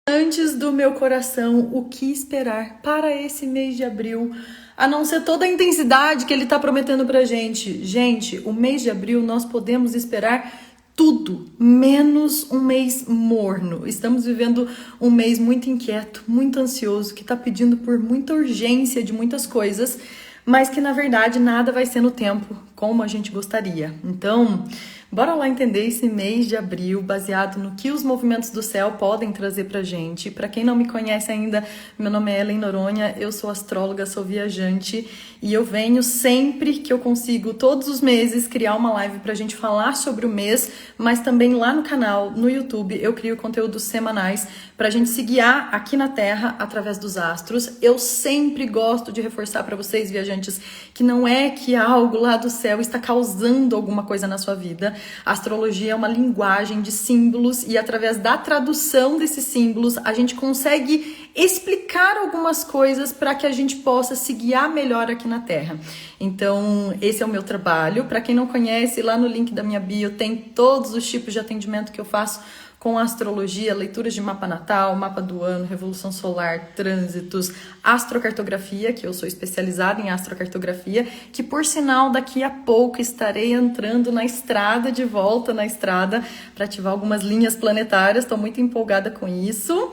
Antes do meu coração, o que esperar para esse mês de abril, a não ser toda a intensidade que ele está prometendo pra gente. Gente, o mês de abril nós podemos esperar tudo, menos um mês morno. Estamos vivendo um mês muito inquieto, muito ansioso, que está pedindo por muita urgência de muitas coisas, mas que na verdade nada vai ser no tempo como a gente gostaria. Então, bora lá entender esse mês de abril baseado no que os movimentos do céu podem trazer pra gente. Pra quem não me conhece ainda, meu nome é Ellen Noronha, eu sou astróloga, sou viajante e eu venho sempre que eu consigo, todos os meses, criar uma live pra gente falar sobre o mês, mas também lá no canal, no YouTube, eu crio conteúdos semanais pra gente se guiar aqui na Terra através dos astros. Eu sempre gosto de reforçar pra vocês, viajantes, que não é que algo lá do céu está causando alguma coisa na sua vida. A astrologia é uma linguagem de símbolos e através da tradução desses símbolos a gente consegue explicar algumas coisas para que a gente possa se guiar melhor aqui na Terra. Então, esse é o meu trabalho. Para quem não conhece, lá no link da minha bio tem todos os tipos de atendimento que eu faço com astrologia, leituras de mapa natal, mapa do ano, revolução solar, trânsitos, astrocartografia, que eu sou especializada em astrocartografia, que por sinal daqui a pouco estarei entrando na estrada, de volta na estrada, para ativar algumas linhas planetárias, estou muito empolgada com isso.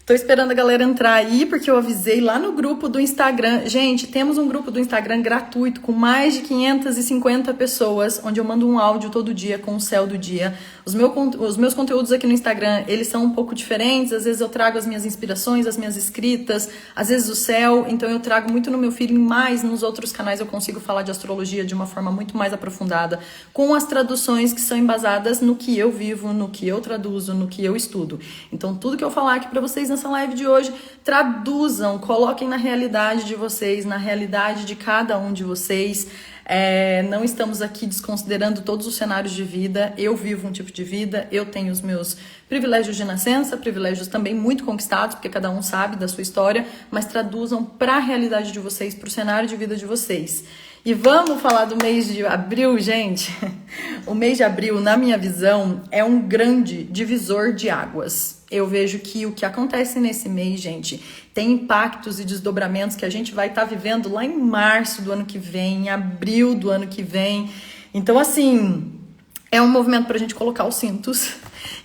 Tô esperando a galera entrar aí, porque eu avisei lá no grupo do Instagram. Gente, temos um grupo do Instagram gratuito com mais de 550 pessoas, onde eu mando um áudio todo dia com o céu do dia. Os meus conteúdos aqui no Instagram, eles são um pouco diferentes. Às vezes eu trago as minhas inspirações, as minhas escritas, às vezes o céu. Então eu trago muito no meu feeling, mas nos outros canais eu consigo falar de astrologia de uma forma muito mais aprofundada, com as traduções que são embasadas no que eu vivo, no que eu traduzo, no que eu estudo. Então tudo que eu falar aqui pra vocês nessa live de hoje, traduzam, coloquem na realidade de vocês, na realidade de cada um de vocês. Não estamos aqui desconsiderando todos os cenários de vida. Eu vivo um tipo de vida, eu tenho os meus privilégios de nascença, privilégios também muito conquistados, porque cada um sabe da sua história, mas traduzam para a realidade de vocês, para o cenário de vida de vocês. E vamos falar do mês de abril, gente? O mês de abril, na minha visão, é um grande divisor de águas. Eu vejo que o que acontece nesse mês, gente, tem impactos e desdobramentos que a gente vai estar vivendo lá em março do ano que vem, em abril do ano que vem. Então, assim, é um movimento para a gente colocar os cintos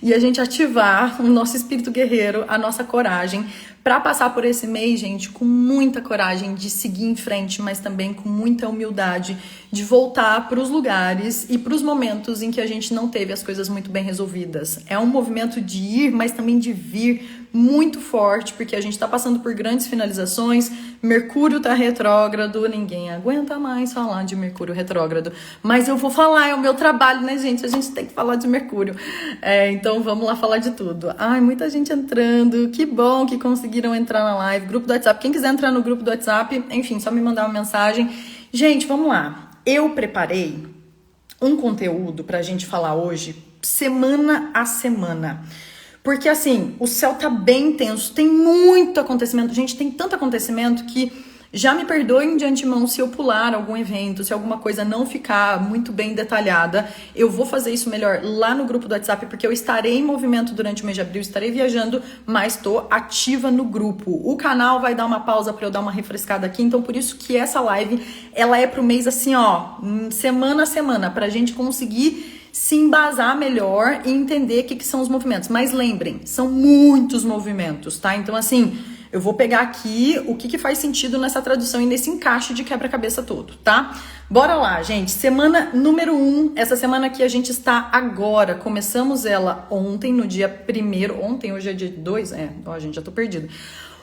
e a gente ativar o nosso espírito guerreiro, a nossa coragem, para passar por esse mês, gente, com muita coragem de seguir em frente, mas também com muita humildade de voltar para os lugares e para os momentos em que a gente não teve as coisas muito bem resolvidas. É um movimento de ir, mas também de vir muito forte, porque a gente está passando por grandes finalizações. Mercúrio tá retrógrado, ninguém aguenta mais falar de Mercúrio retrógrado, mas eu vou falar, é o meu trabalho, né, gente? A gente tem que falar de Mercúrio. Então vamos lá falar de tudo. Ai, muita gente entrando, que bom que conseguiram entrar na live, grupo do WhatsApp. Quem quiser entrar no grupo do WhatsApp, enfim, só me mandar uma mensagem. Gente, vamos lá. Eu preparei um conteúdo pra gente falar hoje, semana a semana. Porque, assim, o céu tá bem tenso, tem muito acontecimento. Gente, tem tanto acontecimento que já me perdoem de antemão se eu pular algum evento, se alguma coisa não ficar muito bem detalhada. Eu vou fazer isso melhor lá no grupo do WhatsApp, porque eu estarei em movimento durante o mês de abril, estarei viajando, mas estou ativa no grupo. O canal vai dar uma pausa para eu dar uma refrescada aqui, então por isso que essa live, ela é pro mês assim, ó, semana a semana, pra gente conseguir se embasar melhor e entender o que são os movimentos. Mas lembrem, são muitos movimentos, tá? Então, assim, eu vou pegar aqui o que faz sentido nessa tradução e nesse encaixe de quebra-cabeça todo, tá? Bora lá, gente. Semana número 1. Essa semana que a gente está agora. Começamos ela ontem, no dia 1º. Ontem, hoje é dia 2? Ó, gente, já tô perdida.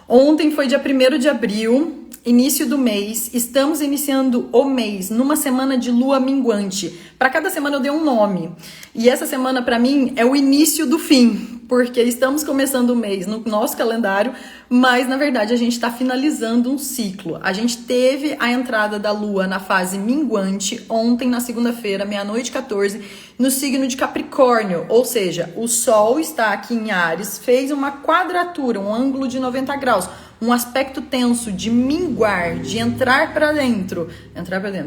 Ontem foi dia 1º de abril, início do mês. Estamos iniciando o mês numa semana de lua minguante. Para cada semana eu dei um nome. E essa semana, para mim, é o início do fim, porque estamos começando o mês no nosso calendário, mas, na verdade, a gente está finalizando um ciclo. A gente teve a entrada da lua na fase minguante ontem, na segunda-feira, 00h14, no signo de Capricórnio. Ou seja, o Sol está aqui em Áries, fez uma quadratura, um ângulo de 90 graus, um aspecto tenso de minguar, de entrar para dentro,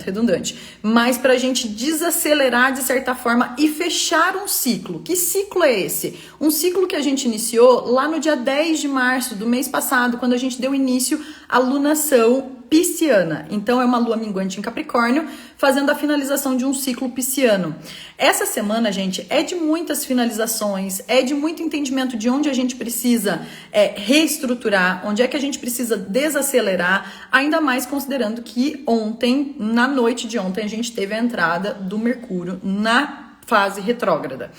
redundante, mas para a gente desacelerar de certa forma e fechar um ciclo. Que ciclo é esse? Um ciclo que a gente iniciou lá no dia 10 de março do mês passado, quando a gente deu início à lunação pisciana. Então é uma lua minguante em Capricórnio, fazendo a finalização de um ciclo pisciano. Essa semana, gente, é de muitas finalizações, é de muito entendimento de onde a gente precisa reestruturar, onde é que a gente precisa desacelerar, ainda mais considerando que ontem, na noite de ontem, a gente teve a entrada do Mercúrio na fase retrógrada.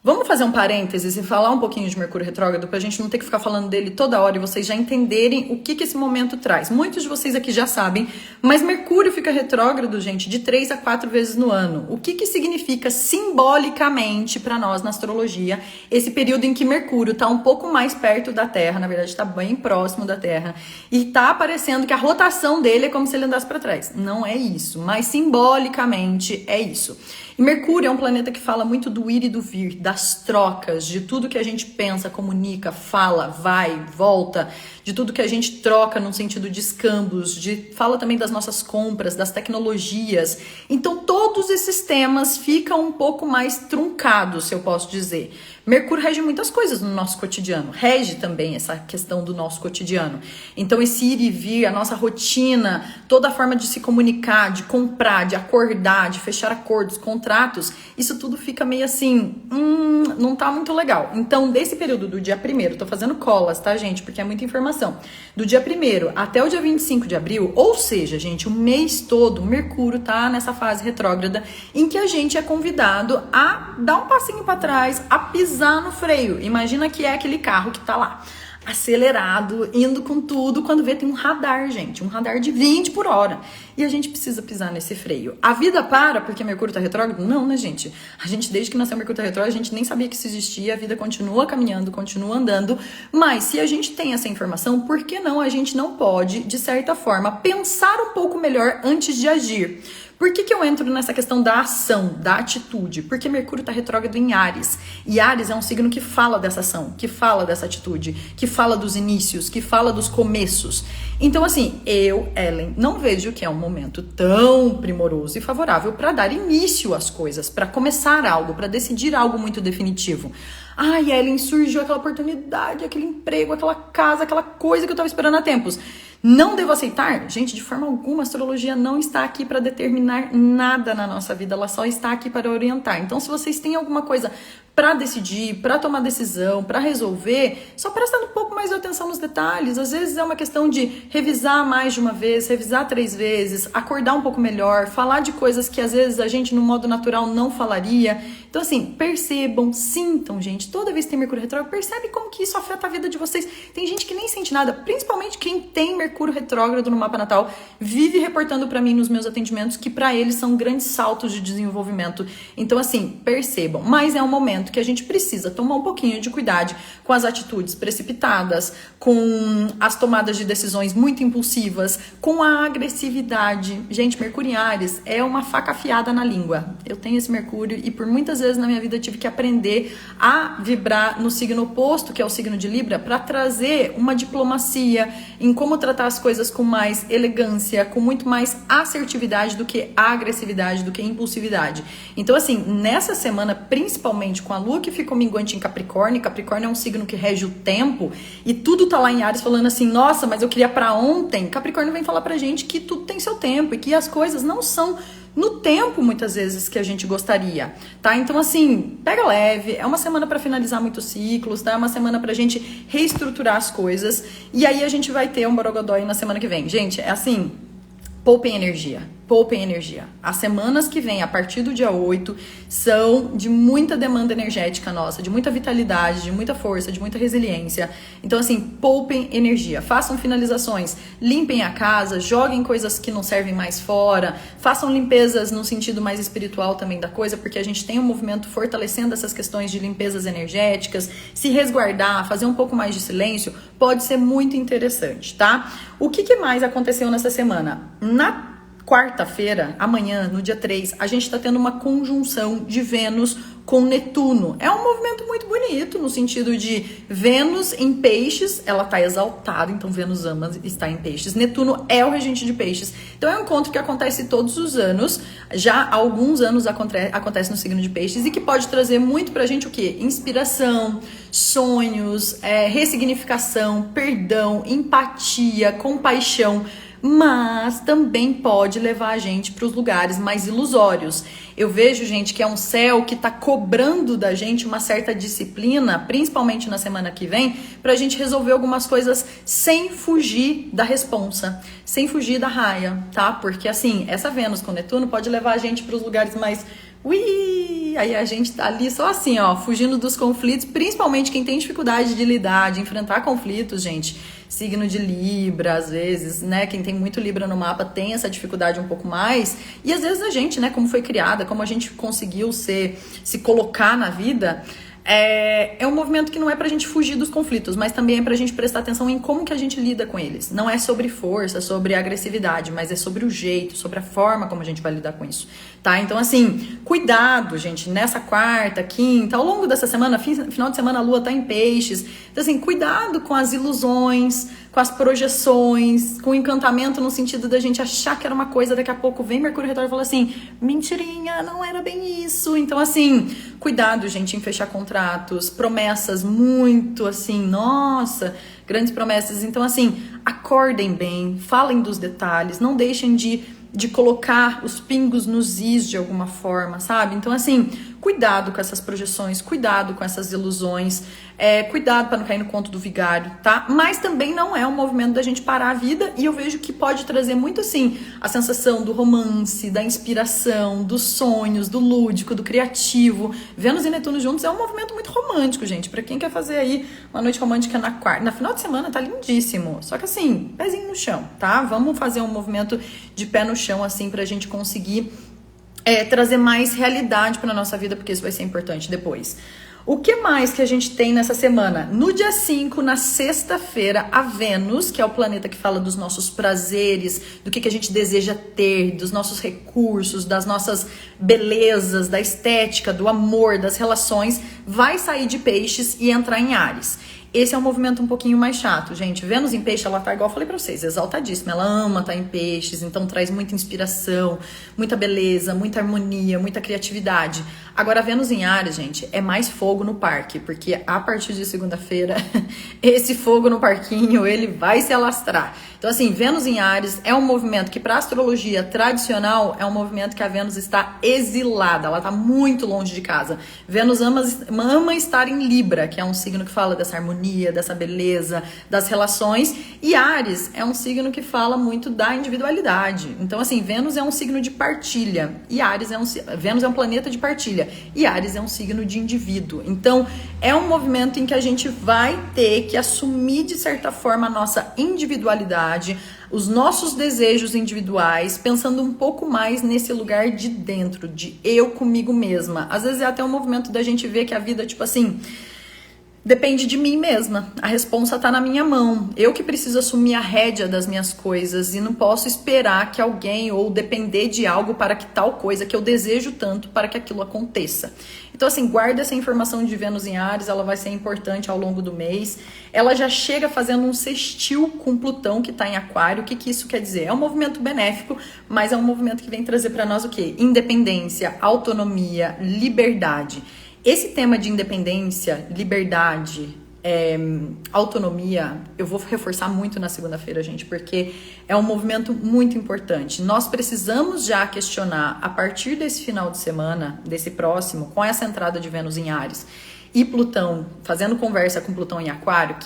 Vamos fazer um parênteses e falar um pouquinho de Mercúrio retrógrado pra gente não ter que ficar falando dele toda hora e vocês já entenderem o que esse momento traz. Muitos de vocês aqui já sabem, mas Mercúrio fica retrógrado, gente, de 3 a 4 vezes no ano. O que significa simbolicamente para nós na astrologia esse período em que Mercúrio tá um pouco mais perto da Terra, na verdade tá bem próximo da Terra, e tá aparecendo que a rotação dele é como se ele andasse para trás. Não é isso, mas simbolicamente é isso. E Mercúrio é um planeta que fala muito do ir e do vir, das trocas, de tudo que a gente pensa, comunica, fala, vai, volta, de tudo que a gente troca no sentido de escambos, fala também das nossas compras, das tecnologias. Então todos esses temas ficam um pouco mais truncados, se eu posso dizer. Mercúrio rege muitas coisas no nosso cotidiano, rege também essa questão do nosso cotidiano. Então esse ir e vir, a nossa rotina, toda a forma de se comunicar, de comprar, de acordar, de fechar acordos, contratos, isso tudo fica meio assim, não tá muito legal. Então desse período do dia 1º, tô fazendo colas, tá gente, porque é muita informação, do dia 1º até o dia 25 de abril, ou seja, gente, o mês todo, Mercúrio tá nessa fase retrógrada em que a gente é convidado a dar um passinho para trás, a pisar no freio. Imagina que é aquele carro que tá lá, acelerado, indo com tudo, quando vê tem um radar, gente, um radar de 20 por hora. E a gente precisa pisar nesse freio. A vida para porque Mercúrio tá retrógrado? Não, né, gente? A gente, desde que nasceu Mercúrio tá retrógrado, a gente nem sabia que isso existia, a vida continua caminhando, continua andando, mas se a gente tem essa informação, por que não a gente não pode, de certa forma, pensar um pouco melhor antes de agir? Por que eu entro nessa questão da ação, da atitude? Porque Mercúrio está retrógrado em Áries. E Áries é um signo que fala dessa ação, que fala dessa atitude, que fala dos inícios, que fala dos começos. Então, assim, eu, Ellen, não vejo que é um momento tão primoroso e favorável para dar início às coisas, para começar algo, para decidir algo muito definitivo. Ai, Ellen, surgiu aquela oportunidade, aquele emprego, aquela casa, aquela coisa que eu estava esperando há tempos. Não devo aceitar? Gente, de forma alguma, a astrologia não está aqui para determinar nada na nossa vida, ela só está aqui para orientar. Então, se vocês têm alguma coisa para decidir, para tomar decisão, para resolver, só prestando um pouco mais de atenção nos detalhes. Às vezes é uma questão de revisar mais de uma vez, revisar 3 vezes, acordar um pouco melhor, falar de coisas que às vezes a gente no modo natural não falaria. Então assim, percebam, sintam, gente. Toda vez que tem Mercúrio retrógrado, percebe como que isso afeta a vida de vocês. Tem gente que nem sente nada, principalmente quem tem Mercúrio retrógrado no mapa natal, vive reportando para mim nos meus atendimentos que para eles são grandes saltos de desenvolvimento. Então assim, percebam. Mas é um momento que a gente precisa tomar um pouquinho de cuidado com as atitudes precipitadas, com as tomadas de decisões muito impulsivas, com a agressividade. Gente, Mercúrio em Áries é uma faca afiada na língua. Eu tenho esse Mercúrio e por muitas vezes na minha vida eu tive que aprender a vibrar no signo oposto, que é o signo de Libra, para trazer uma diplomacia em como tratar as coisas com mais elegância, com muito mais assertividade do que agressividade, do que impulsividade. Então assim, nessa semana, principalmente com a lua que ficou minguante em Capricórnio, Capricórnio é um signo que rege o tempo, e tudo tá lá em Áries falando assim, nossa, mas eu queria pra ontem. Capricórnio vem falar pra gente que tudo tem seu tempo, e que as coisas não são no tempo, muitas vezes, que a gente gostaria, tá? Então, assim, pega leve, é uma semana pra finalizar muitos ciclos, tá? É uma semana pra gente reestruturar as coisas, e aí a gente vai ter um Borogodói na semana que vem. Gente, é assim, poupem energia. Poupem energia. As semanas que vêm, a partir do dia 8, são de muita demanda energética nossa, de muita vitalidade, de muita força, de muita resiliência. Então, assim, poupem energia. Façam finalizações, limpem a casa, joguem coisas que não servem mais fora, façam limpezas no sentido mais espiritual também da coisa, porque a gente tem um movimento fortalecendo essas questões de limpezas energéticas, se resguardar, fazer um pouco mais de silêncio, pode ser muito interessante, tá? O que mais aconteceu nessa semana? Na quarta-feira, amanhã, no dia 3, a gente está tendo uma conjunção de Vênus com Netuno. É um movimento muito bonito, no sentido de Vênus em peixes, ela está exaltada, então Vênus ama estar em peixes. Netuno é o regente de peixes. Então é um encontro que acontece todos os anos, já há alguns anos acontece no signo de peixes, e que pode trazer muito pra gente o quê? Inspiração, sonhos, ressignificação, perdão, empatia, compaixão, mas também pode levar a gente para os lugares mais ilusórios. Eu vejo, gente, que é um céu que está cobrando da gente uma certa disciplina, principalmente na semana que vem, para a gente resolver algumas coisas sem fugir da responsa, sem fugir da raia, tá? Porque, assim, essa Vênus com Netuno pode levar a gente para os lugares mais... Ui! Aí a gente tá ali só assim, ó, fugindo dos conflitos, principalmente quem tem dificuldade de lidar, de enfrentar conflitos, gente. Signo de Libra, às vezes, né? Quem tem muito Libra no mapa tem essa dificuldade um pouco mais. E às vezes a gente, né, como foi criada, como a gente conseguiu se colocar na vida, é um movimento que não é pra gente fugir dos conflitos, mas também é pra gente prestar atenção em como que a gente lida com eles. Não é sobre força, sobre agressividade, mas é sobre o jeito, sobre a forma como a gente vai lidar com isso, tá? Então, assim, cuidado, gente, nessa quarta, quinta, ao longo dessa semana, final de semana a lua tá em peixes. Então, assim, cuidado com as ilusões, com as projeções, com o encantamento no sentido da gente achar que era uma coisa, daqui a pouco vem Mercúrio retrógrado e fala assim, mentirinha, não era bem isso. Então, assim, cuidado, gente, em fechar contratos, promessas muito, assim, nossa, grandes promessas. Então, assim, acordem bem, falem dos detalhes, não deixem de colocar os pingos nos is de alguma forma, sabe? Então, assim, cuidado com essas projeções, cuidado com essas ilusões, cuidado para não cair no conto do vigário, tá? Mas também não é um movimento da gente parar a vida, e eu vejo que pode trazer muito, assim, a sensação do romance, da inspiração, dos sonhos, do lúdico, do criativo. Vênus e Netuno juntos é um movimento muito romântico, gente. Para quem quer fazer aí uma noite romântica na quarta, na final de semana tá lindíssimo. Só que assim, pezinho no chão, tá? Vamos fazer um movimento de pé no chão, assim, pra gente conseguir trazer mais realidade pra nossa vida, porque isso vai ser importante depois. O que mais que a gente tem nessa semana? No dia 5, na sexta-feira, a Vênus, que é o planeta que fala dos nossos prazeres, do que a gente deseja ter, dos nossos recursos, das nossas belezas, da estética, do amor, das relações, vai sair de peixes e entrar em Áries. Esse é um movimento um pouquinho mais chato, gente. Vênus em peixe, ela tá, igual eu falei pra vocês, exaltadíssima. Ela ama estar em peixes, então traz muita inspiração, muita beleza, muita harmonia, muita criatividade. Agora, Vênus em Áries, gente, é mais fogo no parque, porque a partir de segunda-feira, esse fogo no parquinho, ele vai se alastrar. Então, assim, Vênus em Áries é um movimento que, para astrologia tradicional, é um movimento que a Vênus está exilada, ela está muito longe de casa. Vênus ama estar em Libra, que é um signo que fala dessa harmonia, dessa beleza, das relações, e Áries é um signo que fala muito da individualidade. Então, assim, Vênus é um signo de partilha, e Vênus é um planeta de partilha, e Áries é um signo de indivíduo. Então, é um movimento em que a gente vai ter que assumir, de certa forma, a nossa individualidade, os nossos desejos individuais, pensando um pouco mais nesse lugar de dentro, de eu comigo mesma. Às vezes é até um movimento da gente ver que a vida, tipo assim, depende de mim mesma. A responsa tá na minha mão. Eu que preciso assumir a rédea das minhas coisas e não posso esperar que alguém ou depender de algo para que tal coisa que eu desejo tanto para que aquilo aconteça. Então, assim, guarda essa informação de Vênus em Áries, ela vai ser importante ao longo do mês. Ela já chega fazendo um sextil com Plutão, que está em Aquário. O que isso quer dizer? É um movimento benéfico, mas é um movimento que vem trazer para nós o quê? Independência, autonomia, liberdade. Esse tema de independência, liberdade, autonomia, eu vou reforçar muito na segunda-feira, gente, porque é um movimento muito importante. Nós precisamos já questionar, a partir desse final de semana, desse próximo, com essa entrada de Vênus em Áries e Plutão, fazendo conversa com Plutão em Aquário,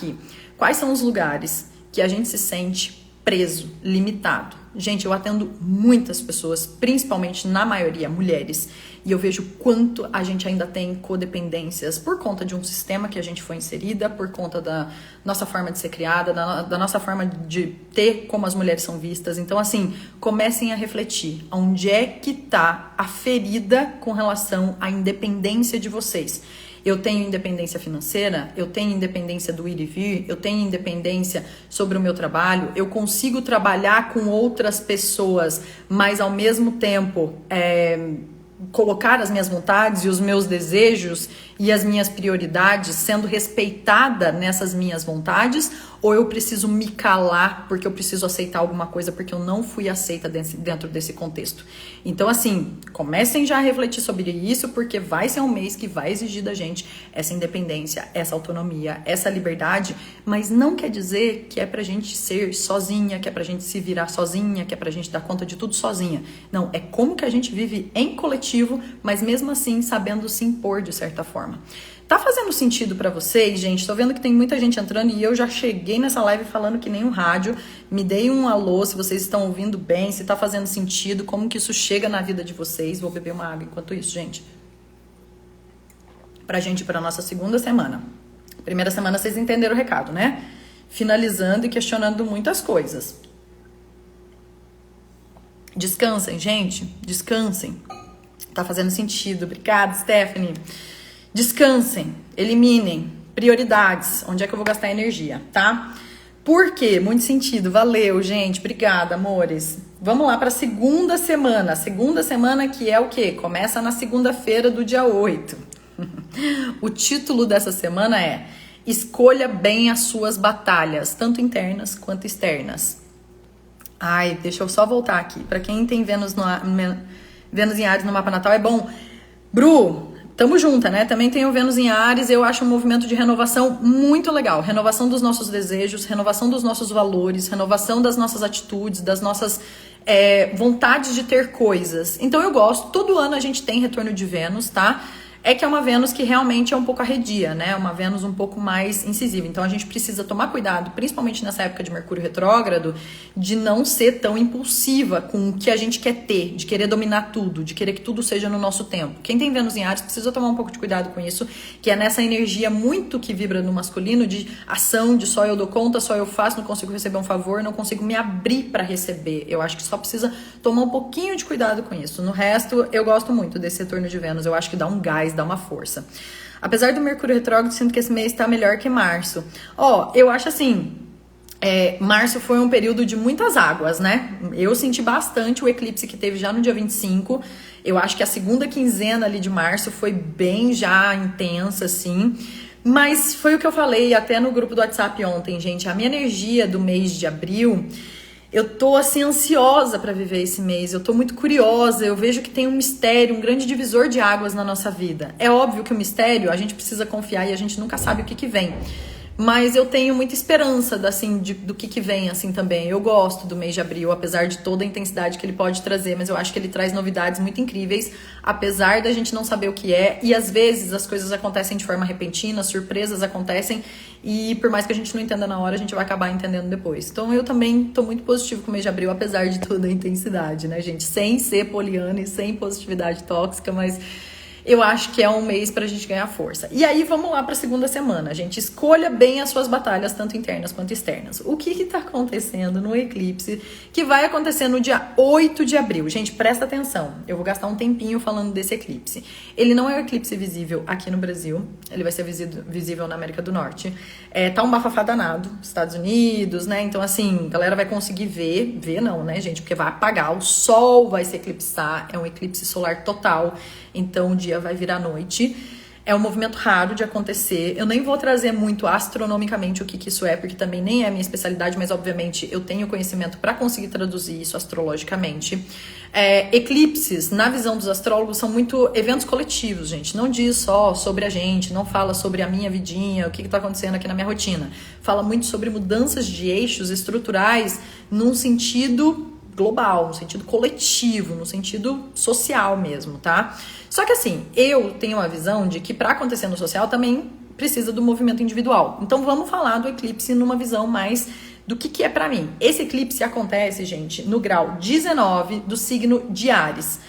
quais são os lugares que a gente se sente preso, limitado. Gente, eu atendo muitas pessoas, principalmente, na maioria, mulheres, e eu vejo quanto a gente ainda tem codependências por conta de um sistema que a gente foi inserida, por conta da nossa forma de ser criada, da nossa forma de ter como as mulheres são vistas. Então, assim, comecem a refletir onde é que tá a ferida com relação à independência de vocês. Eu tenho independência financeira, eu tenho independência do ir e vir, eu tenho independência sobre o meu trabalho, eu consigo trabalhar com outras pessoas, mas ao mesmo tempo colocar as minhas vontades e os meus desejos e as minhas prioridades sendo respeitada nessas minhas vontades, ou eu preciso me calar porque eu preciso aceitar alguma coisa porque eu não fui aceita dentro desse contexto. Então, assim, comecem já a refletir sobre isso, porque vai ser um mês que vai exigir da gente essa independência, essa autonomia, essa liberdade, mas não quer dizer que é pra gente ser sozinha, que é pra gente se virar sozinha, que é pra gente dar conta de tudo sozinha. Não, é como que a gente vive em coletivo, mas mesmo assim sabendo se impor de certa forma. Tá fazendo sentido pra vocês, gente? Tô vendo que tem muita gente entrando e eu já cheguei nessa live falando que nem um rádio. Me dei um alô se vocês estão ouvindo bem, se tá fazendo sentido, como que isso chega na vida de vocês. Vou beber uma água enquanto isso, gente. Pra nossa segunda semana. Primeira semana vocês entenderam o recado, né? Finalizando e questionando muitas coisas. Descansem, gente. Descansem. Tá fazendo sentido. Obrigada, Stephanie. Descansem, eliminem prioridades, onde é que eu vou gastar energia, tá? Por quê? Muito sentido, valeu, gente, obrigada, amores. Vamos lá para a segunda semana que é o quê? Começa na segunda-feira do dia 8. O título dessa semana é Escolha bem as suas batalhas, tanto internas quanto externas. Ai, deixa eu só voltar aqui, para quem tem Vênus em Áries no mapa natal, é bom. Bru, tamo junta, né? Também tem o Vênus em Áries, eu acho um movimento de renovação muito legal. Renovação dos nossos desejos, renovação dos nossos valores, renovação das nossas atitudes, das nossas vontades de ter coisas. Então eu gosto, todo ano a gente tem retorno de Vênus, tá? É que é uma Vênus que realmente é um pouco arredia, né? Uma Vênus um pouco mais incisiva. Então a gente precisa tomar cuidado, principalmente nessa época de Mercúrio retrógrado, de não ser tão impulsiva com o que a gente quer ter, de querer dominar tudo, de querer que tudo seja no nosso tempo. Quem tem Vênus em Áries precisa tomar um pouco de cuidado com isso, que é nessa energia muito que vibra no masculino, de ação, de só eu dou conta, só eu faço, não consigo receber um favor, não consigo me abrir para receber. Eu acho que só precisa tomar um pouquinho de cuidado com isso. No resto, eu gosto muito desse retorno de Vênus. Eu acho que dá um gás, dá uma força. Apesar do Mercúrio retrógrado, sinto que esse mês tá melhor que março. Eu acho assim, março foi um período de muitas águas, né? Eu senti bastante o eclipse que teve já no dia 25. Eu acho que a segunda quinzena ali de março foi bem já intensa, assim. Mas foi o que eu falei até no grupo do WhatsApp ontem, gente. A minha energia do mês de abril, eu tô assim ansiosa para viver esse mês, eu tô muito curiosa, eu vejo que tem um mistério, um grande divisor de águas na nossa vida. É óbvio que o mistério, a gente precisa confiar e a gente nunca sabe o que vem. Mas eu tenho muita esperança assim, do que vem assim também. Eu gosto do mês de abril, apesar de toda a intensidade que ele pode trazer, mas eu acho que ele traz novidades muito incríveis, apesar da gente não saber o que é. E às vezes as coisas acontecem de forma repentina, surpresas acontecem, e por mais que a gente não entenda na hora, a gente vai acabar entendendo depois. Então eu também tô muito positivo com o mês de abril, apesar de toda a intensidade, né, gente? Sem ser poliana e sem positividade tóxica, mas eu acho que é um mês pra gente ganhar força. E aí, vamos lá pra segunda semana, gente. Escolha bem as suas batalhas, tanto internas quanto externas. O que tá acontecendo no eclipse que vai acontecer no dia 8 de abril? Gente, presta atenção. Eu vou gastar um tempinho falando desse eclipse. Ele não é um eclipse visível aqui no Brasil. Ele vai ser visível na América do Norte. Tá um bafafá danado, Estados Unidos, né? Então, assim, a galera vai conseguir ver. Ver não, né, gente? Porque vai apagar. O sol vai se eclipsar. É um eclipse solar total. Então, o dia vai virar noite. É um movimento raro de acontecer. Eu nem vou trazer muito astronomicamente o que isso é, porque também nem é a minha especialidade, mas obviamente eu tenho conhecimento para conseguir traduzir isso astrologicamente. Eclipses, na visão dos astrólogos, são muito eventos coletivos, gente. Não diz só sobre a gente, não fala sobre a minha vidinha, o que está acontecendo aqui na minha rotina. Fala muito sobre mudanças de eixos estruturais num sentido global, no sentido coletivo, no sentido social mesmo, tá? Só que assim, eu tenho a visão de que para acontecer no social também precisa do movimento individual. Então vamos falar do eclipse numa visão mais do que é para mim. Esse eclipse acontece, gente, no grau 19 do signo de Áries.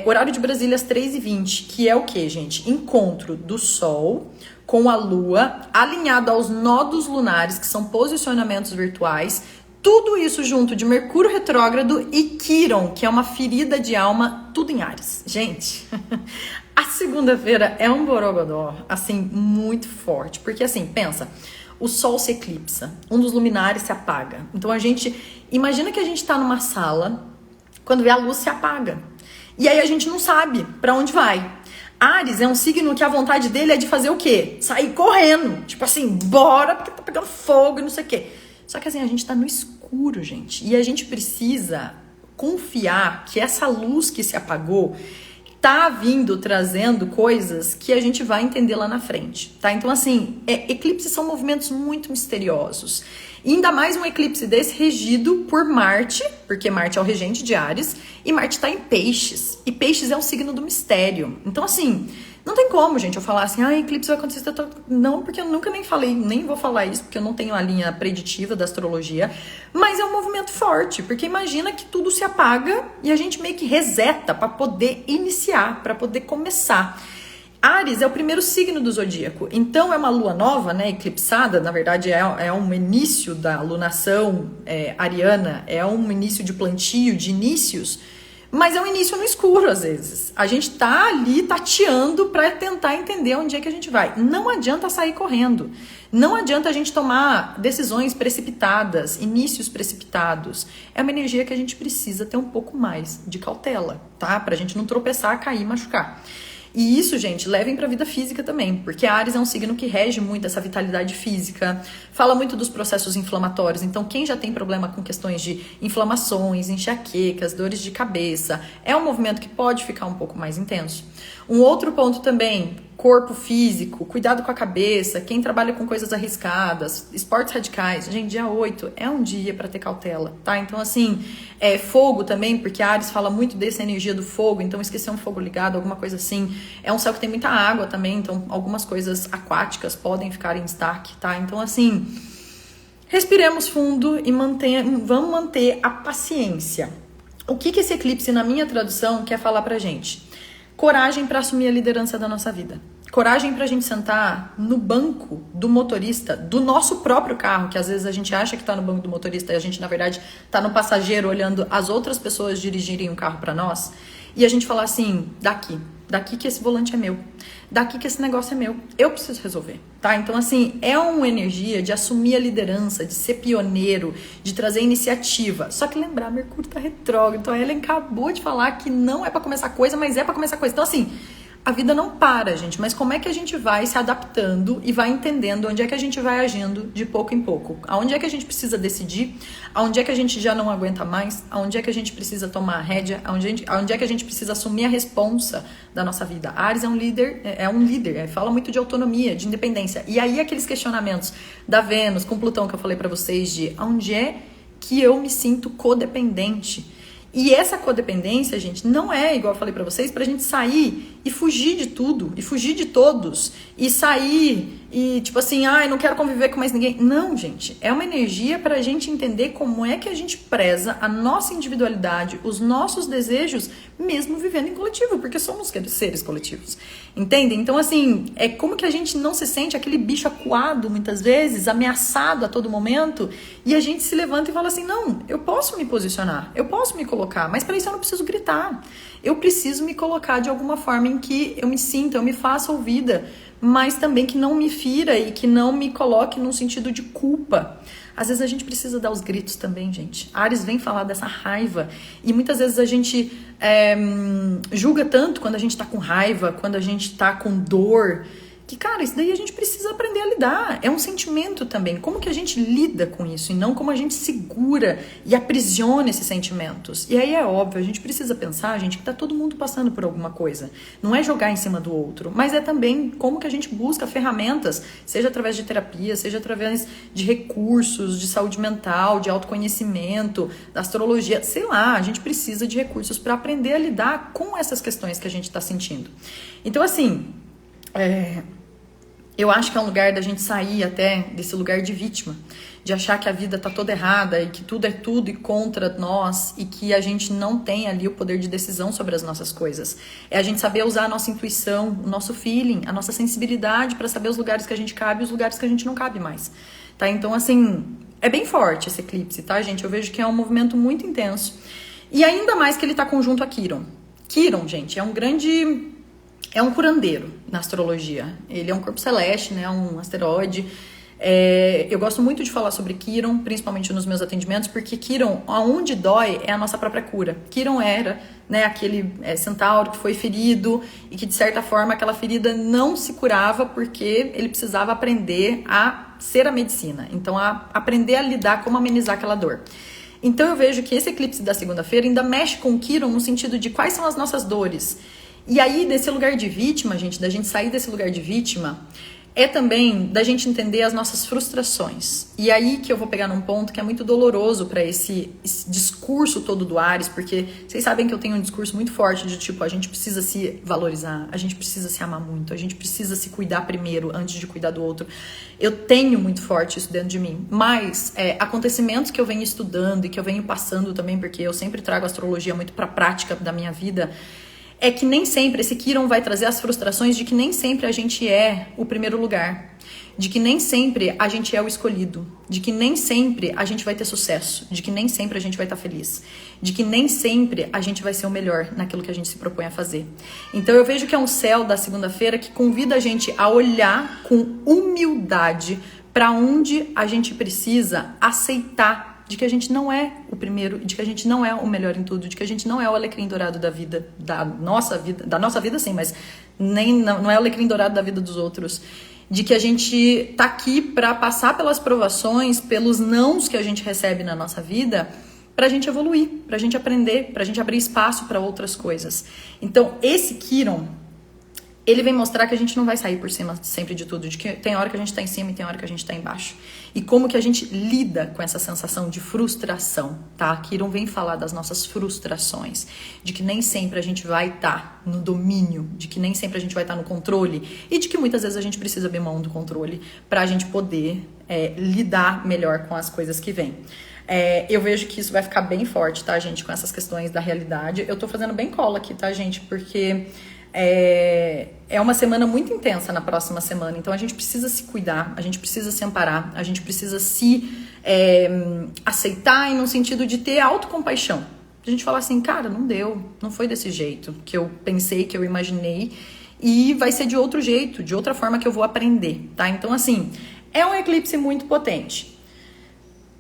Horário de Brasília às 3h20, que é o que, gente? Encontro do Sol com a Lua alinhado aos nodos lunares, que são posicionamentos virtuais, Tudo isso junto de Mercúrio retrógrado e Quirón, que é uma ferida de alma, tudo em Áries. Gente, a segunda-feira é um borogodó, assim, muito forte. Porque assim, pensa, o Sol se eclipsa, um dos luminares se apaga. Então a gente, imagina que a gente tá numa sala, quando vê a luz se apaga. E aí a gente não sabe pra onde vai. Áries é um signo que a vontade dele é de fazer o quê? Sair correndo. Tipo assim, bora, porque tá pegando fogo e não sei o quê. Só que assim, a gente tá no escuro, gente. E a gente precisa confiar que essa luz que se apagou tá vindo, trazendo coisas que a gente vai entender lá na frente, tá? Então assim, eclipses são movimentos muito misteriosos. E ainda mais um eclipse desse regido por Marte, porque Marte é o regente de Áries, e Marte tá em Peixes. E Peixes é um signo do mistério. Então assim, não tem como, gente, eu falar assim, eclipse vai acontecer... Não, porque eu nunca nem falei, nem vou falar isso, porque eu não tenho a linha preditiva da astrologia, mas é um movimento forte, porque imagina que tudo se apaga e a gente meio que reseta para poder iniciar, para poder começar. Áries é o primeiro signo do zodíaco, então é uma lua nova, né, eclipsada, na verdade é um início da lunação ariana, é um início de plantio, de inícios, mas é um início no escuro às vezes. A gente tá ali tateando para tentar entender onde é que a gente vai. Não adianta sair correndo. Não adianta a gente tomar decisões precipitadas, inícios precipitados. É uma energia que a gente precisa ter um pouco mais de cautela, tá? Pra gente não tropeçar, cair e machucar. E isso, gente, levem para a vida física também, porque Áries é um signo que rege muito essa vitalidade física, fala muito dos processos inflamatórios. Então, quem já tem problema com questões de inflamações, enxaquecas, dores de cabeça, é um movimento que pode ficar um pouco mais intenso. Um outro ponto também, corpo físico, cuidado com a cabeça, quem trabalha com coisas arriscadas, esportes radicais. Gente, dia 8 é um dia para ter cautela, tá? Então, assim, fogo também, porque Áries fala muito dessa energia do fogo, então esquecer um fogo ligado, alguma coisa assim. É um céu que tem muita água também, então algumas coisas aquáticas podem ficar em destaque, tá? Então, assim, respiremos fundo e vamos manter a paciência. O que esse eclipse, na minha tradução, quer falar pra gente? Coragem para assumir a liderança da nossa vida. Coragem pra gente sentar no banco do motorista, do nosso próprio carro, que às vezes a gente acha que tá no banco do motorista e a gente, na verdade, tá no passageiro olhando as outras pessoas dirigirem o carro pra nós. E a gente falar assim, daqui que esse volante é meu, daqui que esse negócio é meu, eu preciso resolver, tá? Então, assim, é uma energia de assumir a liderança, de ser pioneiro, de trazer iniciativa. Só que lembrar, Mercúrio tá retrógrado, então a Ellen acabou de falar que não é pra começar coisa, mas é pra começar coisa. Então, assim, a vida não para, gente, mas como é que a gente vai se adaptando e vai entendendo onde é que a gente vai agindo de pouco em pouco? Aonde é que a gente precisa decidir? Aonde é que a gente já não aguenta mais? Aonde é que a gente precisa tomar a rédea? Aonde é que a gente precisa assumir a responsa da nossa vida? Áries é um líder, fala muito de autonomia, de independência. E aí aqueles questionamentos da Vênus com Plutão que eu falei pra vocês de aonde é que eu me sinto codependente? E essa codependência, gente, não é, igual eu falei pra vocês, pra gente sair e fugir de tudo, e fugir de todos, e sair e tipo assim, não quero conviver com mais ninguém. Não, gente, é uma energia pra gente entender como é que a gente preza a nossa individualidade, os nossos desejos, mesmo vivendo em coletivo, porque somos seres coletivos, entendem? Então, assim, é como que a gente não se sente aquele bicho acuado, muitas vezes, ameaçado a todo momento, e a gente se levanta e fala assim, não, eu posso me posicionar, eu posso me colocar, mas para isso eu não preciso gritar. Eu preciso me colocar de alguma forma em que eu me sinta, eu me faça ouvida, mas também que não me fira e que não me coloque num sentido de culpa. Às vezes a gente precisa dar os gritos também, gente. Áries vem falar dessa raiva e muitas vezes a gente julga tanto quando a gente tá com raiva, quando a gente tá com dor, que, cara, isso daí a gente precisa aprender a lidar. É um sentimento também. Como que a gente lida com isso e não como a gente segura e aprisiona esses sentimentos. E aí é óbvio, a gente precisa pensar, gente, que tá todo mundo passando por alguma coisa. Não é jogar em cima do outro, mas é também como que a gente busca ferramentas, seja através de terapia, seja através de recursos, de saúde mental, de autoconhecimento, da astrologia, sei lá, a gente precisa de recursos para aprender a lidar com essas questões que a gente tá sentindo. Então, assim, eu acho que é um lugar da gente sair até desse lugar de vítima, de achar que a vida tá toda errada e que tudo é tudo e contra nós e que a gente não tem ali o poder de decisão sobre as nossas coisas. É a gente saber usar a nossa intuição, o nosso feeling, a nossa sensibilidade para saber os lugares que a gente cabe e os lugares que a gente não cabe mais, tá? Então, assim, É bem forte esse eclipse, tá, gente? Eu vejo que é um movimento muito intenso. E ainda mais que ele tá conjunto a Quiron. Quiron, gente, é um curandeiro na astrologia. Ele é um corpo celeste, né? Um asteroide. Eu gosto muito de falar sobre Quiron, principalmente nos meus atendimentos, porque Quiron, aonde dói, é a nossa própria cura. Quiron era, né, aquele centauro que foi ferido e que, de certa forma, aquela ferida não se curava porque ele precisava aprender a ser a medicina. Então, a aprender a lidar, como amenizar aquela dor. Então, eu vejo que esse eclipse da segunda-feira ainda mexe com Quiron no sentido de quais são as nossas dores. E aí, desse lugar de vítima, gente, da gente sair desse lugar de vítima, é também da gente entender as nossas frustrações. E aí que eu vou pegar num ponto que é muito doloroso para esse discurso todo do Áries, porque vocês sabem que eu tenho um discurso muito forte de tipo, a gente precisa se valorizar, a gente precisa se amar muito, a gente precisa se cuidar primeiro antes de cuidar do outro. Eu tenho muito forte isso dentro de mim, mas acontecimentos que eu venho estudando e que eu venho passando também, porque eu sempre trago a astrologia muito para a prática da minha vida, é que nem sempre, esse Quiron vai trazer as frustrações de que nem sempre a gente é o primeiro lugar, de que nem sempre a gente é o escolhido, de que nem sempre a gente vai ter sucesso, de que nem sempre a gente vai estar feliz, de que nem sempre a gente vai ser o melhor naquilo que a gente se propõe a fazer. Então eu vejo que é um céu da segunda-feira que convida a gente a olhar com humildade para onde a gente precisa aceitar de que a gente não é o primeiro, de que a gente não é o melhor em tudo, de que a gente não é o alecrim dourado da vida, da nossa vida sim, mas não é o alecrim dourado da vida dos outros, de que a gente tá aqui para passar pelas provações, pelos nãos que a gente recebe na nossa vida, pra gente evoluir, pra gente aprender, pra gente abrir espaço para outras coisas. Então, esse Quiron, ele vem mostrar que a gente não vai sair por cima sempre de tudo, de que tem hora que a gente tá em cima e tem hora que a gente tá embaixo. E como que a gente lida com essa sensação de frustração, tá? Quiron vem falar das nossas frustrações, de que nem sempre a gente vai estar no domínio, de que nem sempre a gente vai estar no controle e de que muitas vezes a gente precisa abrir mão do controle pra gente poder lidar melhor com as coisas que vêm. Eu vejo que isso vai ficar bem forte, tá, gente? Com essas questões da realidade. Eu tô fazendo bem cola aqui, tá, gente? Porque é uma semana muito intensa na próxima semana, então a gente precisa se cuidar, a gente precisa se amparar, a gente precisa se aceitar e no sentido de ter autocompaixão. A gente falar assim, cara, não deu, não foi desse jeito que eu pensei, que eu imaginei, e vai ser de outro jeito, de outra forma que eu vou aprender, tá? Então, assim, é um eclipse muito potente.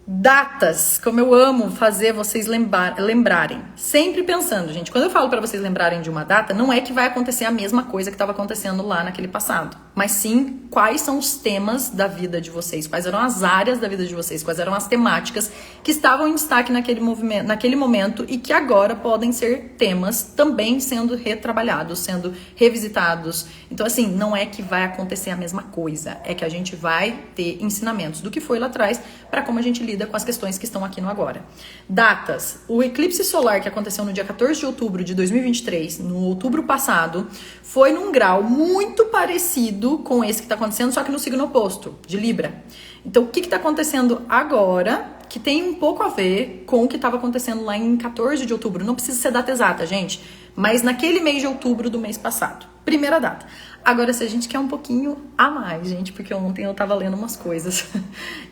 Datas, como eu amo fazer vocês lembrarem. Sempre pensando, gente, quando eu falo pra vocês lembrarem de uma data, não é que vai acontecer a mesma coisa que estava acontecendo lá naquele passado, mas sim quais são os temas da vida de vocês, quais eram as áreas da vida de vocês, quais eram as temáticas que estavam em destaque naquele momento e que agora podem ser temas também sendo retrabalhados, sendo revisitados. Então, assim, não é que vai acontecer a mesma coisa, é que a gente vai ter ensinamentos do que foi lá atrás para como a gente lida com as questões que estão aqui no agora. Datas. O eclipse solar que aconteceu no dia 14 de outubro de 2023, no outubro passado, foi num grau muito parecido com esse que está acontecendo, só que no signo oposto, de Libra. Então, o que está acontecendo agora, que tem um pouco a ver com o que estava acontecendo lá em 14 de outubro. Não precisa ser data exata, gente, mas naquele mês de outubro do mês passado. Primeira data. Agora, se a gente quer um pouquinho a mais, gente, porque ontem eu tava lendo umas coisas.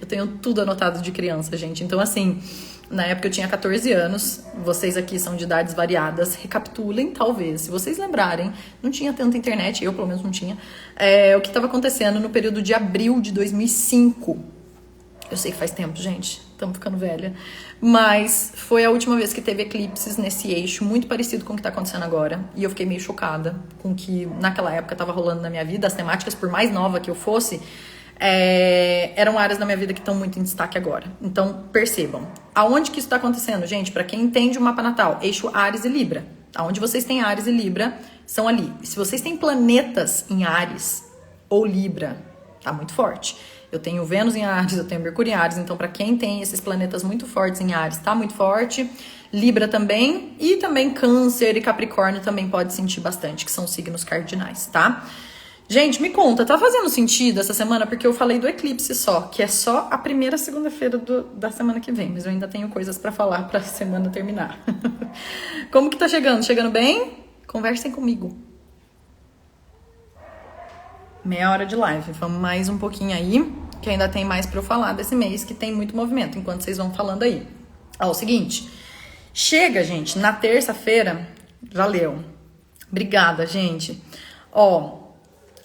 Eu tenho tudo anotado de criança, gente. Então, assim, na época eu tinha 14 anos. Vocês aqui são de idades variadas. Recapitulem, talvez. Se vocês lembrarem, não tinha tanta internet, eu pelo menos não tinha. O que estava acontecendo no período de abril de 2005. Eu sei que faz tempo, gente. Estamos ficando velha. Mas foi a última vez que teve eclipses nesse eixo, muito parecido com o que está acontecendo agora. E eu fiquei meio chocada com o que naquela época estava rolando na minha vida. As temáticas, por mais nova que eu fosse, eram áreas da minha vida que estão muito em destaque agora. Então, percebam. Aonde que isso está acontecendo, gente? Para quem entende o mapa natal, eixo Áries e Libra. Aonde vocês têm Áries e Libra, são ali. Se vocês têm planetas em Áries ou Libra, tá muito forte. Eu tenho Vênus em Áries, eu tenho Mercúrio em Áries, então para quem tem esses planetas muito fortes em Áries, tá muito forte. Libra também, e também Câncer e Capricórnio também pode sentir bastante, que são signos cardinais, tá? Gente, me conta, tá fazendo sentido essa semana? Porque eu falei do eclipse só, que é só a primeira segunda-feira da semana que vem, mas eu ainda tenho coisas pra falar pra semana terminar. Como que tá chegando? Chegando bem? Conversem comigo. Meia hora de live, vamos mais um pouquinho aí. que ainda tem mais pra eu falar desse mês, que tem muito movimento, enquanto vocês vão falando aí. Ó, o seguinte, chega, gente, na terça-feira, valeu. Obrigada, gente. Ó,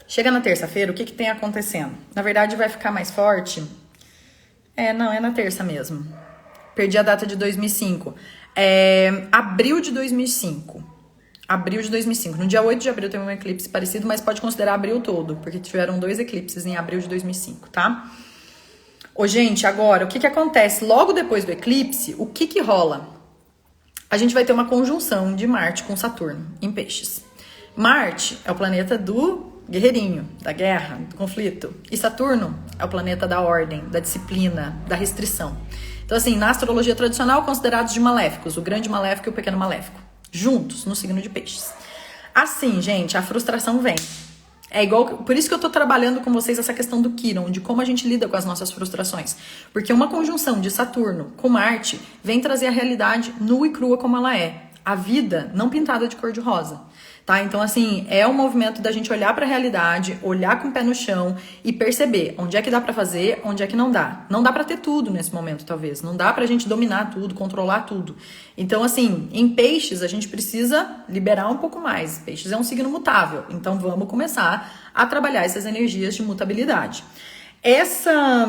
chega na terça-feira, o que tem acontecendo? Na verdade, vai ficar mais forte. Não, é na terça mesmo. Perdi a data de 2005. Abril de 2005. Abril de 2005. No dia 8 de abril teve um eclipse parecido, mas pode considerar abril todo, porque tiveram 2 eclipses em abril de 2005, tá? Ô, gente, agora, o que acontece? Logo depois do eclipse, o que rola? A gente vai ter uma conjunção de Marte com Saturno em Peixes. Marte é o planeta do guerreirinho, da guerra, do conflito. E Saturno é o planeta da ordem, da disciplina, da restrição. Então, assim, na astrologia tradicional, considerados de maléficos, o grande maléfico e o pequeno maléfico, juntos no signo de Peixes. Assim, gente, a frustração vem. É igual, por isso que eu tô trabalhando com vocês essa questão do Quiron, de como a gente lida com as nossas frustrações. Porque uma conjunção de Saturno com Marte vem trazer a realidade nua e crua como ela é. A vida não pintada de cor de rosa. Tá? Então, assim, é um movimento da gente olhar para a realidade, olhar com o pé no chão e perceber onde é que dá para fazer, onde é que não dá. Não dá para ter tudo nesse momento, talvez. Não dá pra gente dominar tudo, controlar tudo. Então, assim, em Peixes, a gente precisa liberar um pouco mais. Peixes é um signo mutável. Então, vamos começar a trabalhar essas energias de mutabilidade. Essa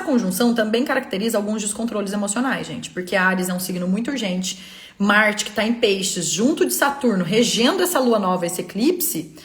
conjunção também caracteriza alguns descontroles emocionais, gente. Porque Áries é um signo muito urgente. Marte, que está em Peixes, junto de Saturno, regendo essa lua nova, esse eclipse,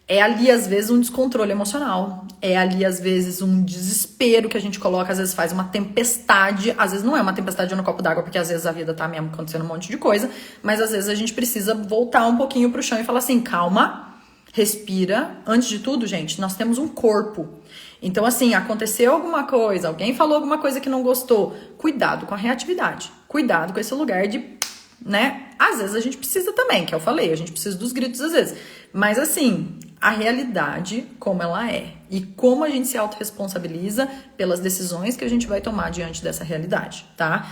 é ali, às vezes, um descontrole emocional. É ali, às vezes, um desespero que a gente coloca, às vezes faz uma tempestade. Às vezes não é uma tempestade no copo d'água, porque às vezes a vida tá mesmo acontecendo um monte de coisa, mas às vezes a gente precisa voltar um pouquinho pro chão e falar assim, calma, respira. Antes de tudo, gente, nós temos um corpo. Então, assim, aconteceu alguma coisa, alguém falou alguma coisa que não gostou, cuidado com a reatividade. Cuidado com esse lugar de... né? Às vezes a gente precisa também, que eu falei, a gente precisa dos gritos às vezes. Mas assim, a realidade como ela é e como a gente se autorresponsabiliza pelas decisões que a gente vai tomar diante dessa realidade, tá?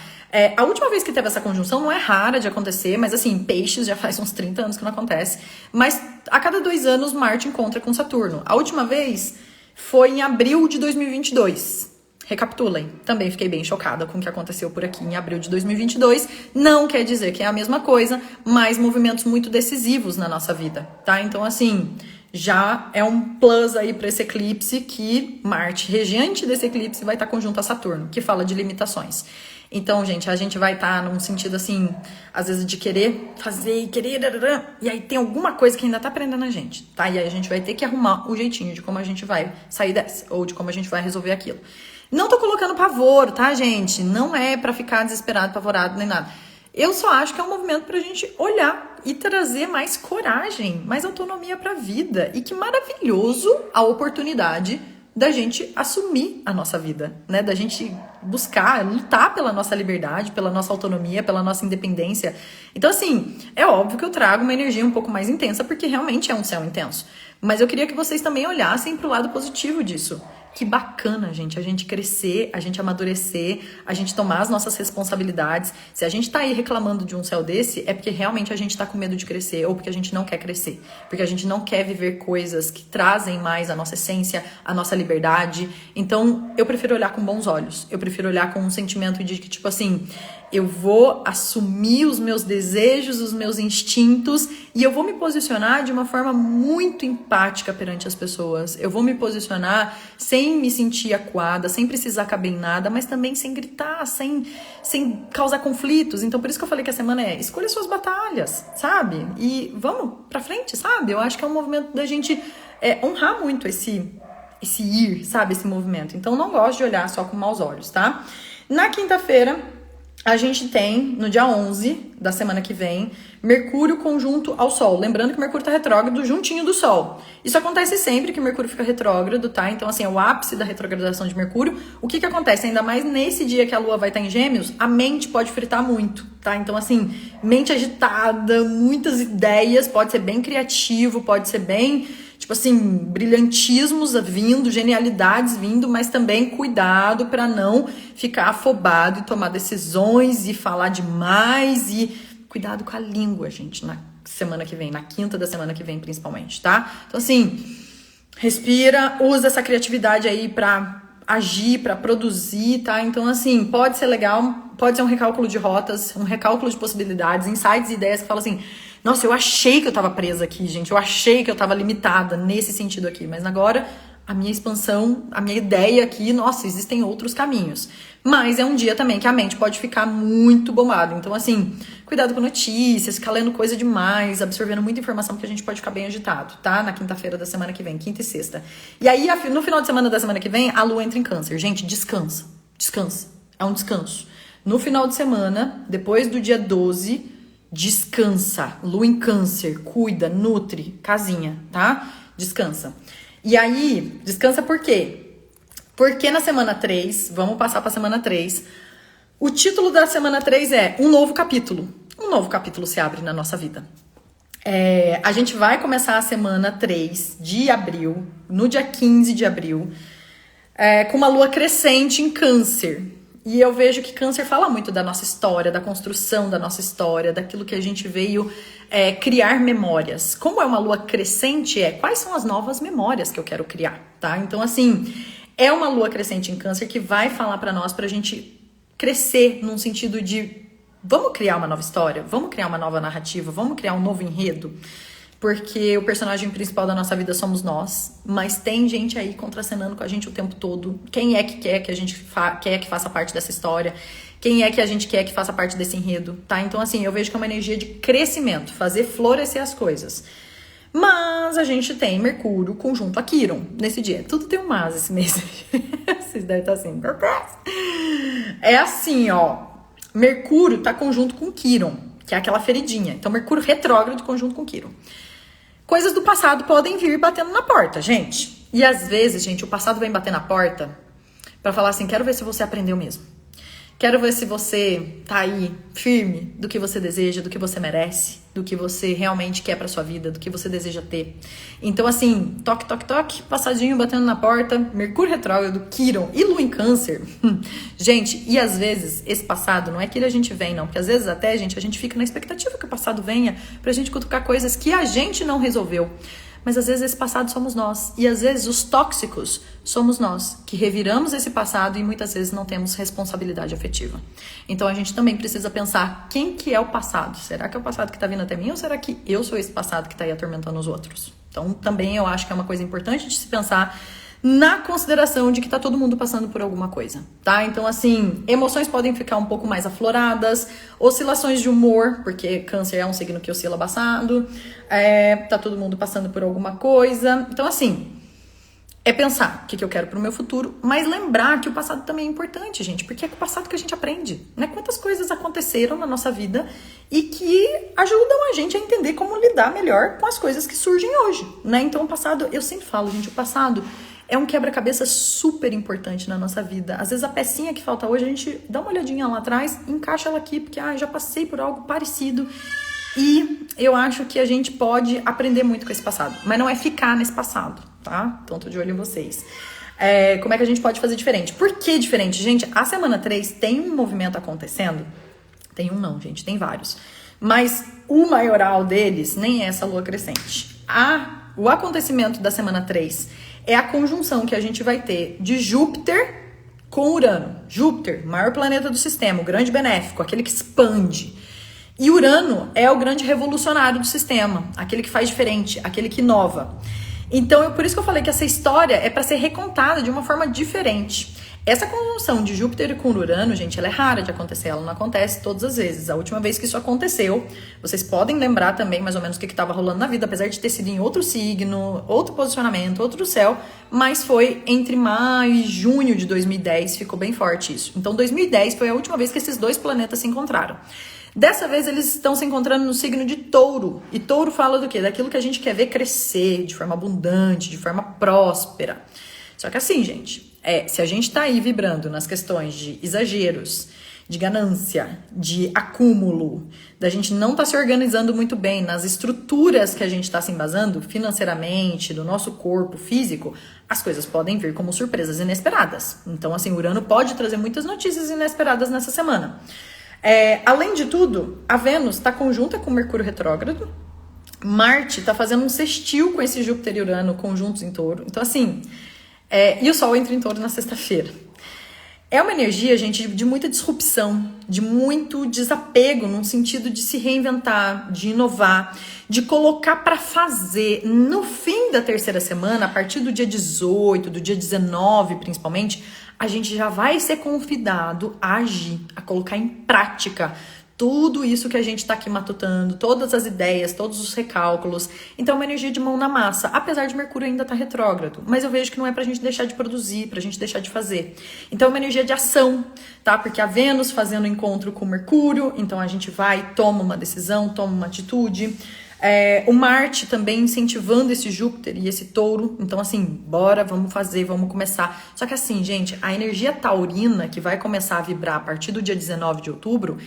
A última vez que teve essa conjunção não é rara de acontecer, mas assim, Peixes já faz uns 30 anos que não acontece. Mas a cada 2 anos Marte encontra com Saturno. A última vez foi em abril de 2022. Recapitulem. Também fiquei bem chocada com o que aconteceu por aqui em abril de 2022. Não quer dizer que é a mesma coisa, mas movimentos muito decisivos na nossa vida, tá? Então, assim, já é um plus aí para esse eclipse que Marte, regente desse eclipse, vai estar conjunto a Saturno, que fala de limitações. Então, gente, a gente vai estar num sentido, assim, às vezes de querer fazer e querer... E aí tem alguma coisa que ainda tá prendendo a gente, tá? E aí a gente vai ter que arrumar o jeitinho de como a gente vai sair dessa, ou de como a gente vai resolver aquilo. Não tô colocando pavor, tá, gente? Não é pra ficar desesperado, apavorado, nem nada. Eu só acho que é um movimento pra gente olhar e trazer mais coragem, mais autonomia pra vida. E que maravilhoso a oportunidade da gente assumir a nossa vida, né? Da gente buscar, lutar pela nossa liberdade, pela nossa autonomia, pela nossa independência. Então, assim, é óbvio que eu trago uma energia um pouco mais intensa, porque realmente é um céu intenso. Mas eu queria que vocês também olhassem pro lado positivo disso. Que bacana, gente, a gente crescer, a gente amadurecer, a gente tomar as nossas responsabilidades. Se a gente tá aí reclamando de um céu desse, é porque realmente a gente tá com medo de crescer ou porque a gente não quer crescer. Porque a gente não quer viver coisas que trazem mais a nossa essência, a nossa liberdade. Então, eu prefiro olhar com bons olhos. Eu prefiro olhar com um sentimento de que, tipo assim, eu vou assumir os meus desejos, os meus instintos e eu vou me posicionar de uma forma muito empática perante as pessoas. Eu vou me posicionar sem me sentir acuada, sem precisar caber em nada, mas também sem gritar, sem causar conflitos. Então, por isso que eu falei que a semana é escolha suas batalhas, sabe? E vamos pra frente, sabe? Eu acho que é um movimento da gente honrar muito esse ir, sabe? Esse movimento. Então, não gosto de olhar só com maus olhos, tá? Na quinta-feira, a gente tem, no dia 11 da semana que vem, Mercúrio conjunto ao Sol. Lembrando que Mercúrio tá retrógrado juntinho do Sol. Isso acontece sempre que Mercúrio fica retrógrado, tá? Então, assim, é o ápice da retrogradação de Mercúrio. O que acontece? Ainda mais nesse dia que a Lua vai estar em Gêmeos, a mente pode fritar muito, tá? Então, assim, mente agitada, muitas ideias, pode ser bem criativo, pode ser bem... tipo assim, brilhantismos vindo, genialidades vindo, mas também cuidado para não ficar afobado e tomar decisões e falar demais e cuidado com a língua, gente, na semana que vem, na quinta da semana que vem principalmente, tá? Então assim, respira, usa essa criatividade aí pra agir, para produzir, tá? Então, assim, pode ser legal, pode ser um recálculo de rotas, um recálculo de possibilidades, insights e ideias que falam assim, nossa, eu achei que eu tava presa aqui, gente, eu achei que eu tava limitada nesse sentido aqui, mas agora a minha expansão, a minha ideia aqui, nossa, existem outros caminhos. Mas é um dia também que a mente pode ficar muito bombada. Então, assim, cuidado com notícias, ficar lendo coisa demais, absorvendo muita informação, porque a gente pode ficar bem agitado, tá? Na quinta-feira da semana que vem, quinta e sexta. E aí, no final de semana da semana que vem, a lua entra em câncer. Gente, descansa. Descansa. É um descanso. No final de semana, depois do dia 12, descansa. Lua em câncer, cuida, nutre, casinha, tá? Descansa. E aí, descansa por quê? Porque na semana 3, vamos passar pra semana 3, o título da semana 3 é Um Novo Capítulo. Um novo capítulo se abre na nossa vida. A gente vai começar a semana 3 de abril, no dia 15 de abril, com uma lua crescente em câncer. E eu vejo que câncer fala muito da nossa história, da construção da nossa história, daquilo que a gente veio criar memórias. Como é uma lua crescente, quais são as novas memórias que eu quero criar, tá? Então, assim, é uma lua crescente em câncer que vai falar pra nós, pra gente crescer num sentido de vamos criar uma nova história, vamos criar uma nova narrativa, vamos criar um novo enredo. Porque o personagem principal da nossa vida somos nós, mas tem gente aí contracenando com a gente o tempo todo. Quem é que quer que a gente quer que faça parte dessa história? Quem é que a gente quer que faça parte desse enredo, tá? Então, assim, eu vejo que é uma energia de crescimento, fazer florescer as coisas. Mas a gente tem Mercúrio conjunto a Quirón nesse dia. Tudo tem um mas esse mês. Vocês devem estar assim. É assim, ó. Mercúrio tá conjunto com Quirón, que é aquela feridinha. Então, Mercúrio retrógrado conjunto com Quirón. Coisas do passado podem vir batendo na porta, gente. E às vezes, gente, o passado vem bater na porta pra falar assim, quero ver se você aprendeu mesmo. Quero ver se você tá aí firme do que você deseja, do que você merece, do que você realmente quer pra sua vida, do que você deseja ter. Então, assim, toque, toque, toque, passadinho batendo na porta, Mercúrio retrógrado, Quirón e Lua em Câncer. Gente, e às vezes esse passado não é que a gente vem, não. Porque às vezes até, gente, a gente fica na expectativa que o passado venha pra gente cutucar coisas que a gente não resolveu. Mas às vezes esse passado somos nós. E às vezes os tóxicos somos nós, que reviramos esse passado e muitas vezes não temos responsabilidade afetiva. Então a gente também precisa pensar quem que é o passado. Será que é o passado que está vindo até mim ou será que eu sou esse passado que está aí atormentando os outros? Então também eu acho que é uma coisa importante de se pensar na consideração de que tá todo mundo passando por alguma coisa, tá? Então, assim, emoções podem ficar um pouco mais afloradas, oscilações de humor, porque câncer é um signo que oscila bastante, tá todo mundo passando por alguma coisa. Então, assim, é pensar o que eu quero pro meu futuro, mas lembrar que o passado também é importante, gente, porque é com o passado que a gente aprende, né? Quantas coisas aconteceram na nossa vida e que ajudam a gente a entender como lidar melhor com as coisas que surgem hoje, né? Então, o passado, eu sempre falo, gente, o passado é um quebra-cabeça super importante na nossa vida. Às vezes a pecinha que falta hoje, a gente dá uma olhadinha lá atrás, encaixa ela aqui, porque já passei por algo parecido. E eu acho que a gente pode aprender muito com esse passado. Mas não é ficar nesse passado, tá? Então tô de olho em vocês. Como é que a gente pode fazer diferente? Por que diferente? Gente, a semana 3 tem um movimento acontecendo. Tem um não, gente, tem vários. Mas o maioral deles nem é essa lua crescente. O acontecimento da semana 3 é a conjunção que a gente vai ter de Júpiter com Urano. Júpiter, maior planeta do sistema, o grande benéfico, aquele que expande. E Urano é o grande revolucionário do sistema, aquele que faz diferente, aquele que inova. Então, por isso que eu falei que essa história é para ser recontada de uma forma diferente. Essa conjunção de Júpiter com Urano, gente, ela é rara de acontecer, ela não acontece todas as vezes. A última vez que isso aconteceu, vocês podem lembrar também mais ou menos o que estava rolando na vida, apesar de ter sido em outro signo, outro posicionamento, outro céu, mas foi entre maio e junho de 2010, ficou bem forte isso. Então 2010 foi a última vez que esses dois planetas se encontraram. Dessa vez eles estão se encontrando no signo de Touro. E Touro fala do quê? Daquilo que a gente quer ver crescer de forma abundante, de forma próspera. Só que assim, gente, se a gente tá aí vibrando nas questões de exageros, de ganância, de acúmulo, da gente não tá se organizando muito bem nas estruturas que a gente tá se embasando financeiramente, do nosso corpo físico, as coisas podem vir como surpresas inesperadas. Então, assim, Urano pode trazer muitas notícias inesperadas nessa semana. Além de tudo, a Vênus tá conjunta com Mercúrio retrógrado, Marte tá fazendo um sextil com esse Júpiter e Urano conjuntos em Touro. Então, assim, E o Sol entra em Touro na sexta-feira. É uma energia, gente, de muita disrupção, de muito desapego, num sentido de se reinventar, de inovar, de colocar para fazer. No fim da terceira semana, a partir do dia 18, do dia 19 principalmente, a gente já vai ser convidado a agir, a colocar em prática tudo isso que a gente tá aqui matutando, todas as ideias, todos os recálculos. Então é uma energia de mão na massa, apesar de Mercúrio ainda estar retrógrado. Mas eu vejo que não é pra gente deixar de produzir, pra gente deixar de fazer. Então é uma energia de ação, tá? Porque a Vênus fazendo encontro com Mercúrio, então a gente vai, toma uma decisão, toma uma atitude. O Marte também incentivando esse Júpiter e esse Touro. Então assim, bora, vamos fazer, vamos começar. Só que assim, gente, a energia taurina que vai começar a vibrar a partir do dia 19 de outubro,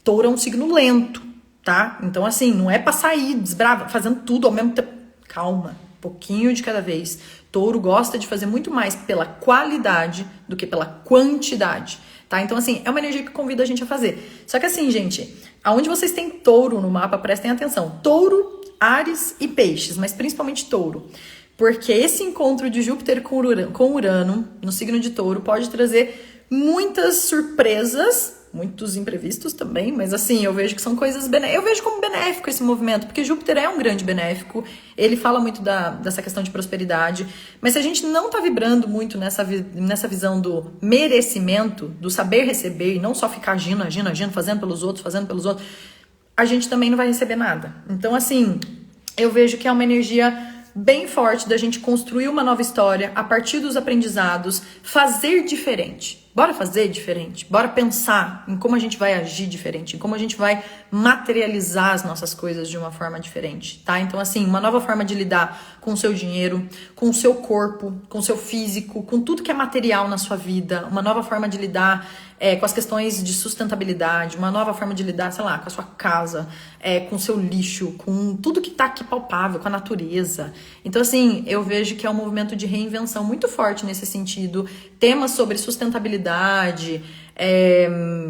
Touro é um signo lento, tá? Então, assim, não é pra sair desbrava, fazendo tudo ao mesmo tempo. Calma, pouquinho de cada vez. Touro gosta de fazer muito mais pela qualidade do que pela quantidade, tá? Então, assim, é uma energia que convida a gente a fazer. Só que assim, gente, aonde vocês têm Touro no mapa, prestem atenção. Touro, Áries e Peixes, mas principalmente Touro. Porque esse encontro de Júpiter com Urano no signo de Touro pode trazer muitas surpresas, muitos imprevistos também, mas assim, eu vejo que são coisas benéficas. Eu vejo como benéfico esse movimento, porque Júpiter é um grande benéfico, ele fala muito dessa questão de prosperidade, mas se a gente não tá vibrando muito nessa visão do merecimento, do saber receber, e não só ficar agindo, fazendo pelos outros, a gente também não vai receber nada. Então, assim, eu vejo que é uma energia bem forte da gente construir uma nova história a partir dos aprendizados, fazer diferente. Bora fazer diferente, bora pensar em como a gente vai agir diferente, em como a gente vai materializar as nossas coisas de uma forma diferente, tá? Então, assim, uma nova forma de lidar com o seu dinheiro, com o seu corpo, com o seu físico, com tudo que é material na sua vida, uma nova forma de lidar com as questões de sustentabilidade, uma nova forma de lidar, sei lá, com a sua casa, com o seu lixo, com tudo que tá aqui palpável, com a natureza. Então, assim, eu vejo que é um movimento de reinvenção muito forte nesse sentido. Temas sobre sustentabilidade,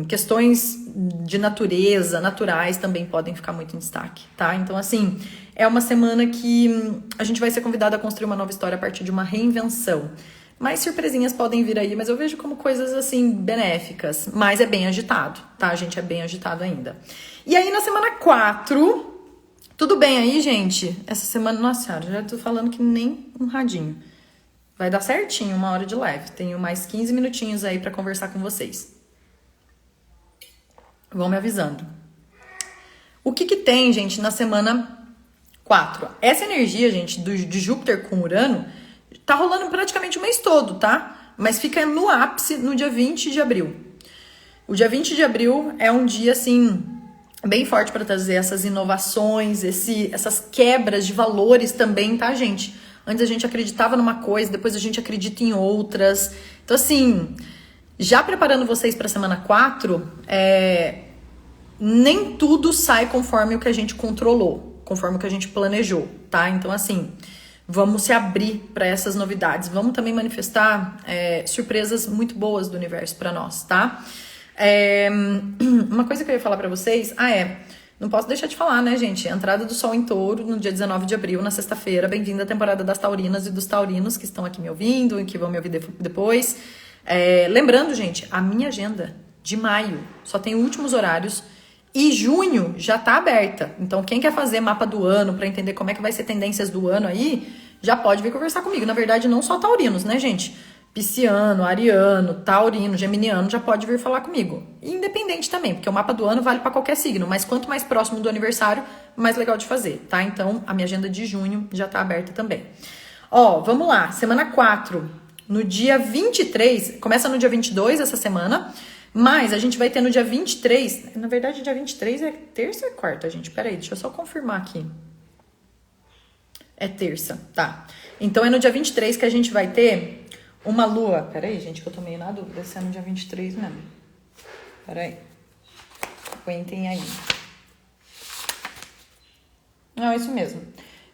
questões de natureza, naturais também podem ficar muito em destaque, tá? Então, assim, é uma semana que a gente vai ser convidado a construir uma nova história a partir de uma reinvenção. Mais surpresinhas podem vir aí, mas eu vejo como coisas, assim, benéficas. Mas é bem agitado, tá, gente? É bem agitado ainda. E aí, na semana 4, tudo bem aí, gente? Essa semana, nossa senhora, já tô falando que nem um radinho. Vai dar certinho, 1 hora de live. Tenho mais 15 minutinhos aí pra conversar com vocês. Vão me avisando. O que tem, gente, na semana 4? Essa energia, gente, de Júpiter com Urano tá rolando praticamente o mês todo, tá? Mas fica no ápice no dia 20 de abril. O dia 20 de abril é um dia, assim, bem forte para trazer essas inovações, essas quebras de valores também, tá, gente? Antes a gente acreditava numa coisa, depois a gente acredita em outras. Então, assim, já preparando vocês para a semana 4, nem tudo sai conforme o que a gente controlou, conforme o que a gente planejou, tá? Então, assim, vamos se abrir para essas novidades. Vamos também manifestar surpresas muito boas do universo para nós, tá? Uma coisa que eu ia falar para vocês, não posso deixar de falar, né, gente? Entrada do Sol em Touro no dia 19 de abril, na sexta-feira. Bem-vinda à temporada das taurinas e dos taurinos que estão aqui me ouvindo e que vão me ouvir depois. Lembrando, gente, a minha agenda de maio só tem últimos horários e junho já tá aberta. Então, quem quer fazer mapa do ano para entender como é que vai ser tendências do ano aí, já pode vir conversar comigo. Na verdade, não só taurinos, né, gente? Pisciano, ariano, taurino, geminiano já pode vir falar comigo. Independente também, porque o mapa do ano vale para qualquer signo, mas quanto mais próximo do aniversário, mais legal de fazer, tá? Então, a minha agenda de junho já tá aberta também. Vamos lá, semana 4, no dia 23, começa no dia 22 essa semana, mas a gente vai ter no dia 23, na verdade, dia 23 é terça ou é quarta, gente? Peraí, deixa eu só confirmar aqui. É terça, tá. Então, é no dia 23 que a gente vai ter uma lua, peraí, gente, que eu tô meio na dúvida se é no dia 23 mesmo. Peraí. Aguentem aí. Não, é isso mesmo.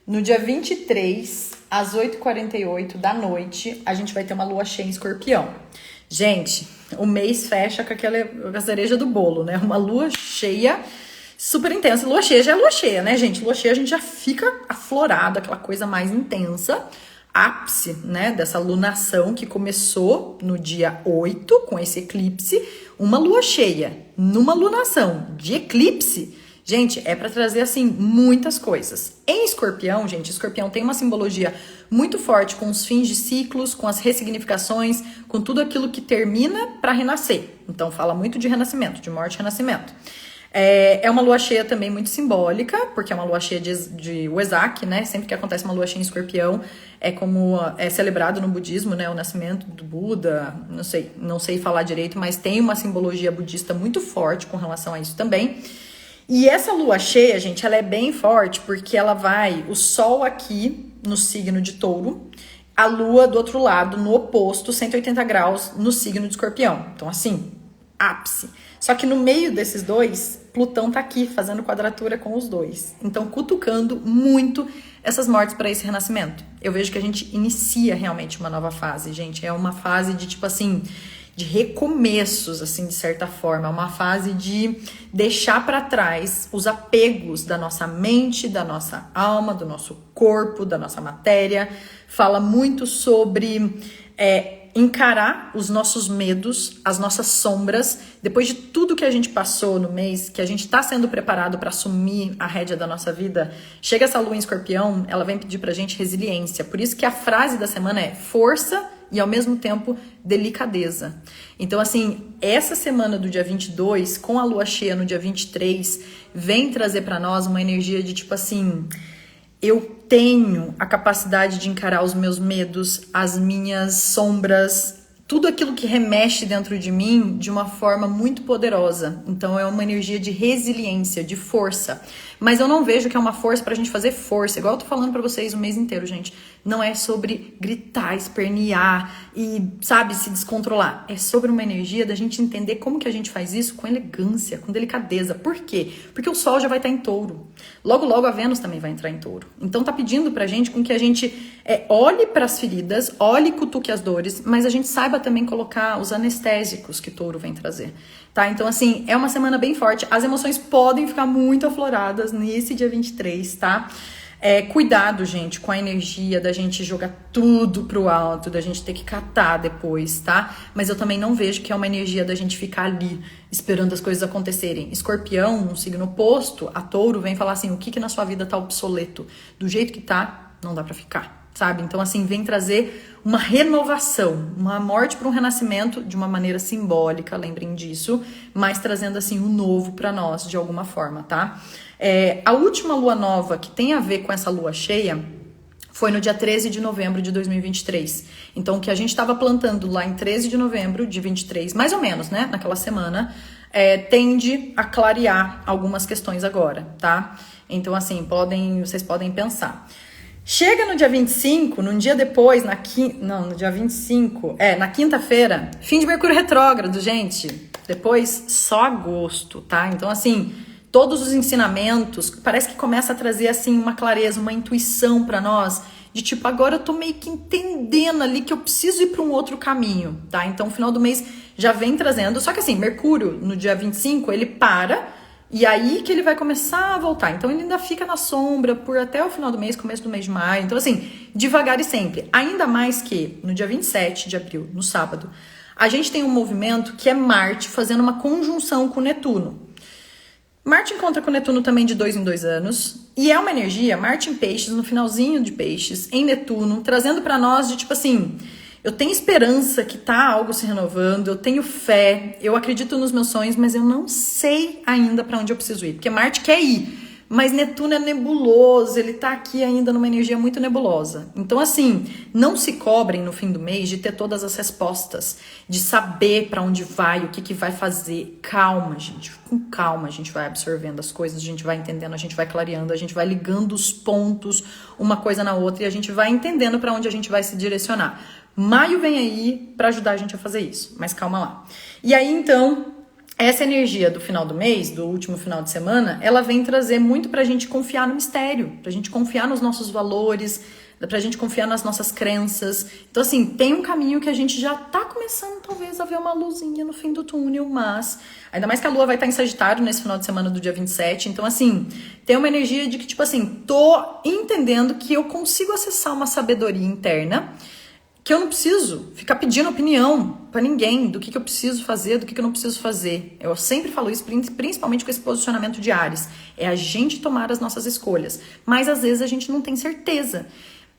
No dia 23, às 8h48 da noite, a gente vai ter uma lua cheia em Escorpião. Gente, o mês fecha com a cereja do bolo, né? Uma lua cheia super intensa. Lua cheia já é lua cheia, né, gente? Lua cheia a gente já fica aflorado, aquela coisa mais intensa. ápice, né, dessa lunação que começou no dia 8 com esse eclipse, uma lua cheia numa lunação de eclipse. Gente, é para trazer, assim, muitas coisas. Em Escorpião, gente, Escorpião tem uma simbologia muito forte com os fins de ciclos, com as ressignificações, com tudo aquilo que termina para renascer. Então, fala muito de renascimento, de morte e renascimento. É uma lua cheia também muito simbólica, porque é uma lua cheia de Wesak, né? Sempre que acontece uma lua cheia em Escorpião, é como é celebrado no budismo, né? O nascimento do Buda, não sei falar direito, mas tem uma simbologia budista muito forte com relação a isso também. E essa lua cheia, gente, ela é bem forte porque ela vai, o sol aqui no signo de Touro, a lua do outro lado, no oposto, 180 graus, no signo de Escorpião. Então, assim, ápice. Só que no meio desses dois, Plutão tá aqui fazendo quadratura com os dois. Então, cutucando muito essas mortes para esse renascimento. Eu vejo que a gente inicia realmente uma nova fase, gente. É uma fase de, tipo assim, de recomeços, assim, de certa forma. É uma fase de deixar para trás os apegos da nossa mente, da nossa alma, do nosso corpo, da nossa matéria. Fala muito sobre encarar os nossos medos, as nossas sombras, depois de tudo que a gente passou no mês, que a gente tá sendo preparado para assumir a rédea da nossa vida, chega essa lua em Escorpião, ela vem pedir pra gente resiliência. Por isso que a frase da semana é força e ao mesmo tempo delicadeza. Então, assim, essa semana do dia 22, com a lua cheia no dia 23, vem trazer pra nós uma energia de tipo assim, eu tenho a capacidade de encarar os meus medos, as minhas sombras, tudo aquilo que remexe dentro de mim de uma forma muito poderosa. Então é uma energia de resiliência, de força. Mas eu não vejo que é uma força pra gente fazer força, igual eu tô falando pra vocês o mês inteiro, gente. Não é sobre gritar, espernear e, sabe, se descontrolar. É sobre uma energia da gente entender como que a gente faz isso com elegância, com delicadeza. Por quê? Porque o Sol já vai estar em Touro. Logo, logo a Vênus também vai entrar em Touro. Então tá pedindo pra gente com que a gente olhe pras feridas, olhe e cutuque as dores, mas a gente saiba também colocar os anestésicos que Touro vem trazer. Tá? Então, assim, é uma semana bem forte. As emoções podem ficar muito afloradas nesse dia 23, tá? Cuidado, gente, com a energia da gente jogar tudo pro alto, da gente ter que catar depois, tá? Mas eu também não vejo que é uma energia da gente ficar ali esperando as coisas acontecerem. Escorpião, um signo oposto a Touro, vem falar assim, o que na sua vida tá obsoleto? Do jeito que tá, não dá pra ficar, sabe? Então, assim, vem trazer uma renovação, uma morte para um renascimento de uma maneira simbólica, lembrem disso, mas trazendo, assim, um novo pra nós, de alguma forma, tá? A última lua nova que tem a ver com essa lua cheia foi no dia 13 de novembro de 2023. Então, o que a gente estava plantando lá em 13 de novembro de 23, mais ou menos, né, naquela semana, tende a clarear algumas questões agora, tá? Então, assim, vocês podem pensar. Chega no dia 25, num dia depois, no dia 25, na quinta-feira, fim de Mercúrio retrógrado, gente. Depois, só agosto, tá? Então, assim, todos os ensinamentos, parece que começa a trazer, assim, uma clareza, uma intuição pra nós, de tipo, agora eu tô meio que entendendo ali que eu preciso ir pra um outro caminho, tá? Então, o final do mês já vem trazendo, só que assim, Mercúrio, no dia 25, ele para, e aí que ele vai começar a voltar. Então, ele ainda fica na sombra por até o final do mês, começo do mês de maio. Então, assim, devagar e sempre. Ainda mais que no dia 27 de abril, no sábado, a gente tem um movimento que é Marte fazendo uma conjunção com Netuno. Marte encontra com Netuno também de 2 em 2 anos. E é uma energia, Marte em Peixes, no finalzinho de Peixes, em Netuno, trazendo pra nós de tipo assim... Eu tenho esperança que tá algo se renovando, eu tenho fé, eu acredito nos meus sonhos, mas eu não sei ainda pra onde eu preciso ir. Porque Marte quer ir, mas Netuno é nebuloso, ele tá aqui ainda numa energia muito nebulosa. Então, assim, não se cobrem no fim do mês de ter todas as respostas, de saber pra onde vai, o que vai fazer. Calma, gente, com calma a gente vai absorvendo as coisas, a gente vai entendendo, a gente vai clareando, a gente vai ligando os pontos uma coisa na outra e a gente vai entendendo pra onde a gente vai se direcionar. Maio vem aí para ajudar a gente a fazer isso, mas calma lá. E aí, então, essa energia do final do mês, do último final de semana, ela vem trazer muito pra gente confiar no mistério, pra gente confiar nos nossos valores, pra gente confiar nas nossas crenças. Então, assim, tem um caminho que a gente já tá começando, talvez, a ver uma luzinha no fim do túnel, mas... Ainda mais que a Lua vai estar em Sagitário nesse final de semana do dia 27. Então, assim, tem uma energia de que, tipo assim, tô entendendo que eu consigo acessar uma sabedoria interna, que eu não preciso ficar pedindo opinião pra ninguém do que eu preciso fazer, do que eu não preciso fazer. Eu sempre falo isso, principalmente com esse posicionamento de Áries. É a gente tomar as nossas escolhas. Mas, às vezes, a gente não tem certeza.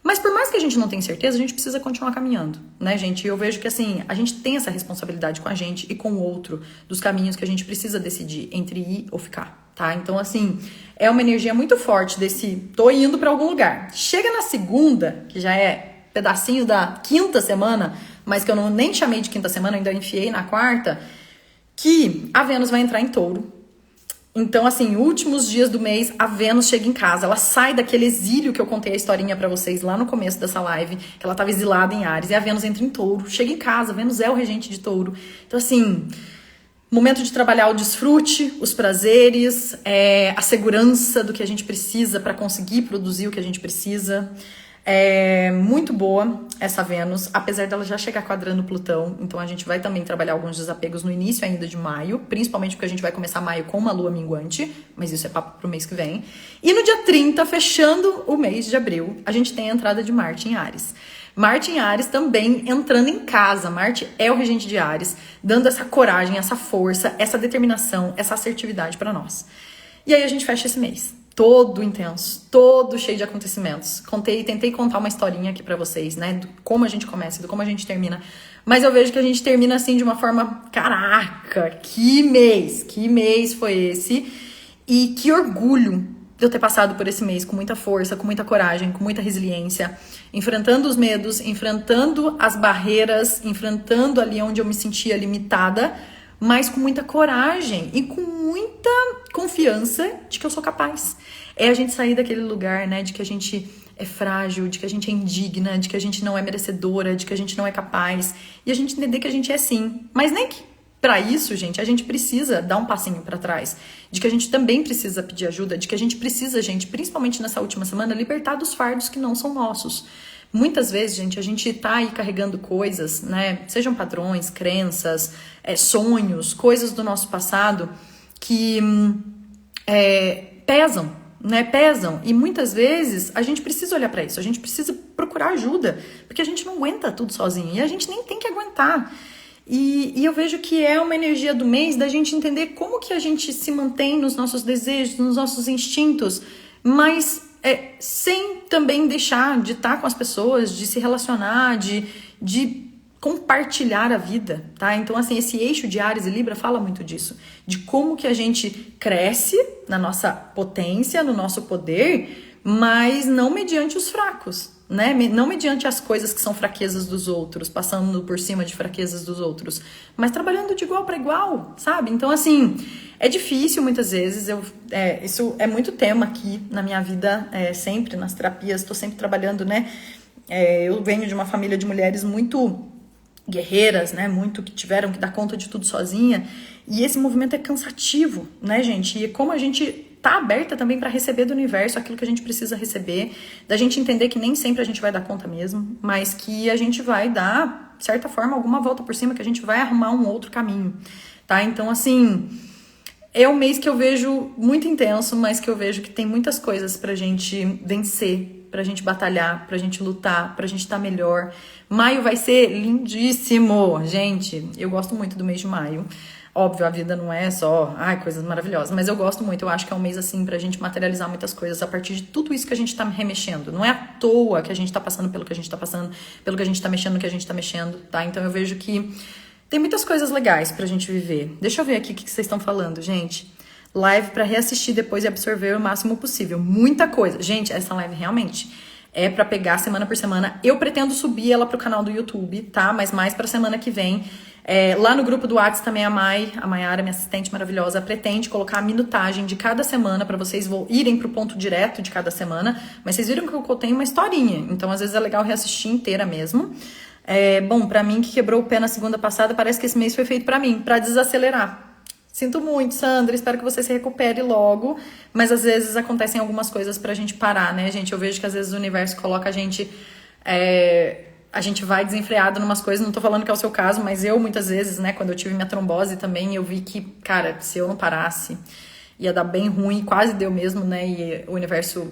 Mas por mais que a gente não tenha certeza, a gente precisa continuar caminhando, né, gente? E eu vejo que, assim, a gente tem essa responsabilidade com a gente e com o outro, dos caminhos que a gente precisa decidir entre ir ou ficar, tá? Então, assim, é uma energia muito forte desse tô indo pra algum lugar. Chega na segunda, que já é pedacinho da quinta semana, mas que eu nem chamei de quinta semana, ainda enfiei na quarta, que a Vênus vai entrar em Touro. Então, assim, últimos dias do mês, a Vênus chega em casa. Ela sai daquele exílio que eu contei a historinha pra vocês lá no começo dessa live, que ela tava exilada em Áries, e a Vênus entra em Touro. Chega em casa, a Vênus é o regente de Touro. Então, assim, momento de trabalhar o desfrute, os prazeres, a segurança do que a gente precisa pra conseguir produzir o que a gente precisa. É muito boa essa Vênus, apesar dela já chegar quadrando Plutão, então a gente vai também trabalhar alguns desapegos no início ainda de maio, principalmente porque a gente vai começar maio com uma lua minguante, mas isso é papo pro mês que vem. E no dia 30, fechando o mês de abril, a gente tem a entrada de Marte em Áries. Marte em Áries também entrando em casa. Marte é o regente de Áries, dando essa coragem, essa força, essa determinação, essa assertividade pra nós. E aí a gente fecha esse mês. Todo intenso, todo cheio de acontecimentos. Tentei contar uma historinha aqui pra vocês, né? Do como a gente começa, do como a gente termina. Mas eu vejo que a gente termina assim de uma forma... Caraca, que mês foi esse? E que orgulho de eu ter passado por esse mês com muita força, com muita coragem, com muita resiliência. Enfrentando os medos, enfrentando as barreiras, enfrentando ali onde eu me sentia limitada, mas com muita coragem e com muita confiança de que eu sou capaz. É a gente sair daquele lugar, né, de que a gente é frágil, de que a gente é indigna, de que a gente não é merecedora, de que a gente não é capaz, e a gente entender que a gente é sim. Mas nem que para isso, gente, a gente precisa dar um passinho para trás, de que a gente também precisa pedir ajuda, de que a gente precisa, gente, principalmente nessa última semana, libertar dos fardos que não são nossos. Muitas vezes, gente, a gente tá aí carregando coisas, né? Sejam padrões, crenças, sonhos, coisas do nosso passado que pesam, né? Pesam. E muitas vezes a gente precisa olhar para isso, a gente precisa procurar ajuda, porque a gente não aguenta tudo sozinho e a gente nem tem que aguentar. E eu vejo que é uma energia do mês da gente entender como que a gente se mantém nos nossos desejos, nos nossos instintos, mas sem também deixar de estar com as pessoas, de se relacionar, de compartilhar a vida, tá? Então, assim, esse eixo de Áries e Libra fala muito disso, de como que a gente cresce na nossa potência, no nosso poder, mas não mediante os fracos, né? Não mediante as coisas que são fraquezas dos outros, passando por cima de fraquezas dos outros, mas trabalhando de igual para igual, sabe? Então, assim, é difícil muitas vezes, isso é muito tema aqui na minha vida, sempre nas terapias, estou sempre trabalhando, né? Eu venho de uma família de mulheres muito guerreiras, né, muito que tiveram que dar conta de tudo sozinha, e esse movimento é cansativo, né, gente, e como a gente tá aberta também para receber do universo aquilo que a gente precisa receber, da gente entender que nem sempre a gente vai dar conta mesmo, mas que a gente vai dar, de certa forma, alguma volta por cima, que a gente vai arrumar um outro caminho, tá, então assim, é um mês que eu vejo muito intenso, mas que eu vejo que tem muitas coisas pra gente vencer, pra gente batalhar, pra gente lutar, pra gente estar melhor. Maio vai ser lindíssimo, gente. Eu gosto muito do mês de maio. Óbvio, a vida não é só, coisas maravilhosas, mas eu gosto muito. Eu acho que é um mês assim pra gente materializar muitas coisas a partir de tudo isso que a gente tá remexendo. Não é à toa que a gente tá passando pelo que a gente tá passando, pelo que a gente tá mexendo no que a gente tá mexendo, tá? Então eu vejo que tem muitas coisas legais pra gente viver. Deixa eu ver aqui o que vocês estão falando, gente. Live pra reassistir depois e absorver o máximo possível. Muita coisa. Gente, essa live realmente é pra pegar semana por semana. Eu pretendo subir ela pro canal do YouTube, tá? Mas mais pra semana que vem. Lá no grupo do WhatsApp também a Maiara, minha assistente maravilhosa, pretende colocar a minutagem de cada semana pra vocês irem pro ponto direto de cada semana. Mas vocês viram que eu tenho uma historinha. Então, às vezes, é legal reassistir inteira mesmo. Bom, pra mim que quebrou o pé na segunda passada, parece que esse mês foi feito pra mim, pra desacelerar. Sinto muito, Sandra, espero que você se recupere logo, mas às vezes acontecem algumas coisas pra gente parar, né, gente? Eu vejo que às vezes o universo coloca a gente vai desenfreado numas coisas, não tô falando que é o seu caso, mas eu muitas vezes, né, quando eu tive minha trombose também, eu vi que, cara, se eu não parasse, ia dar bem ruim, quase deu mesmo, né, e o universo,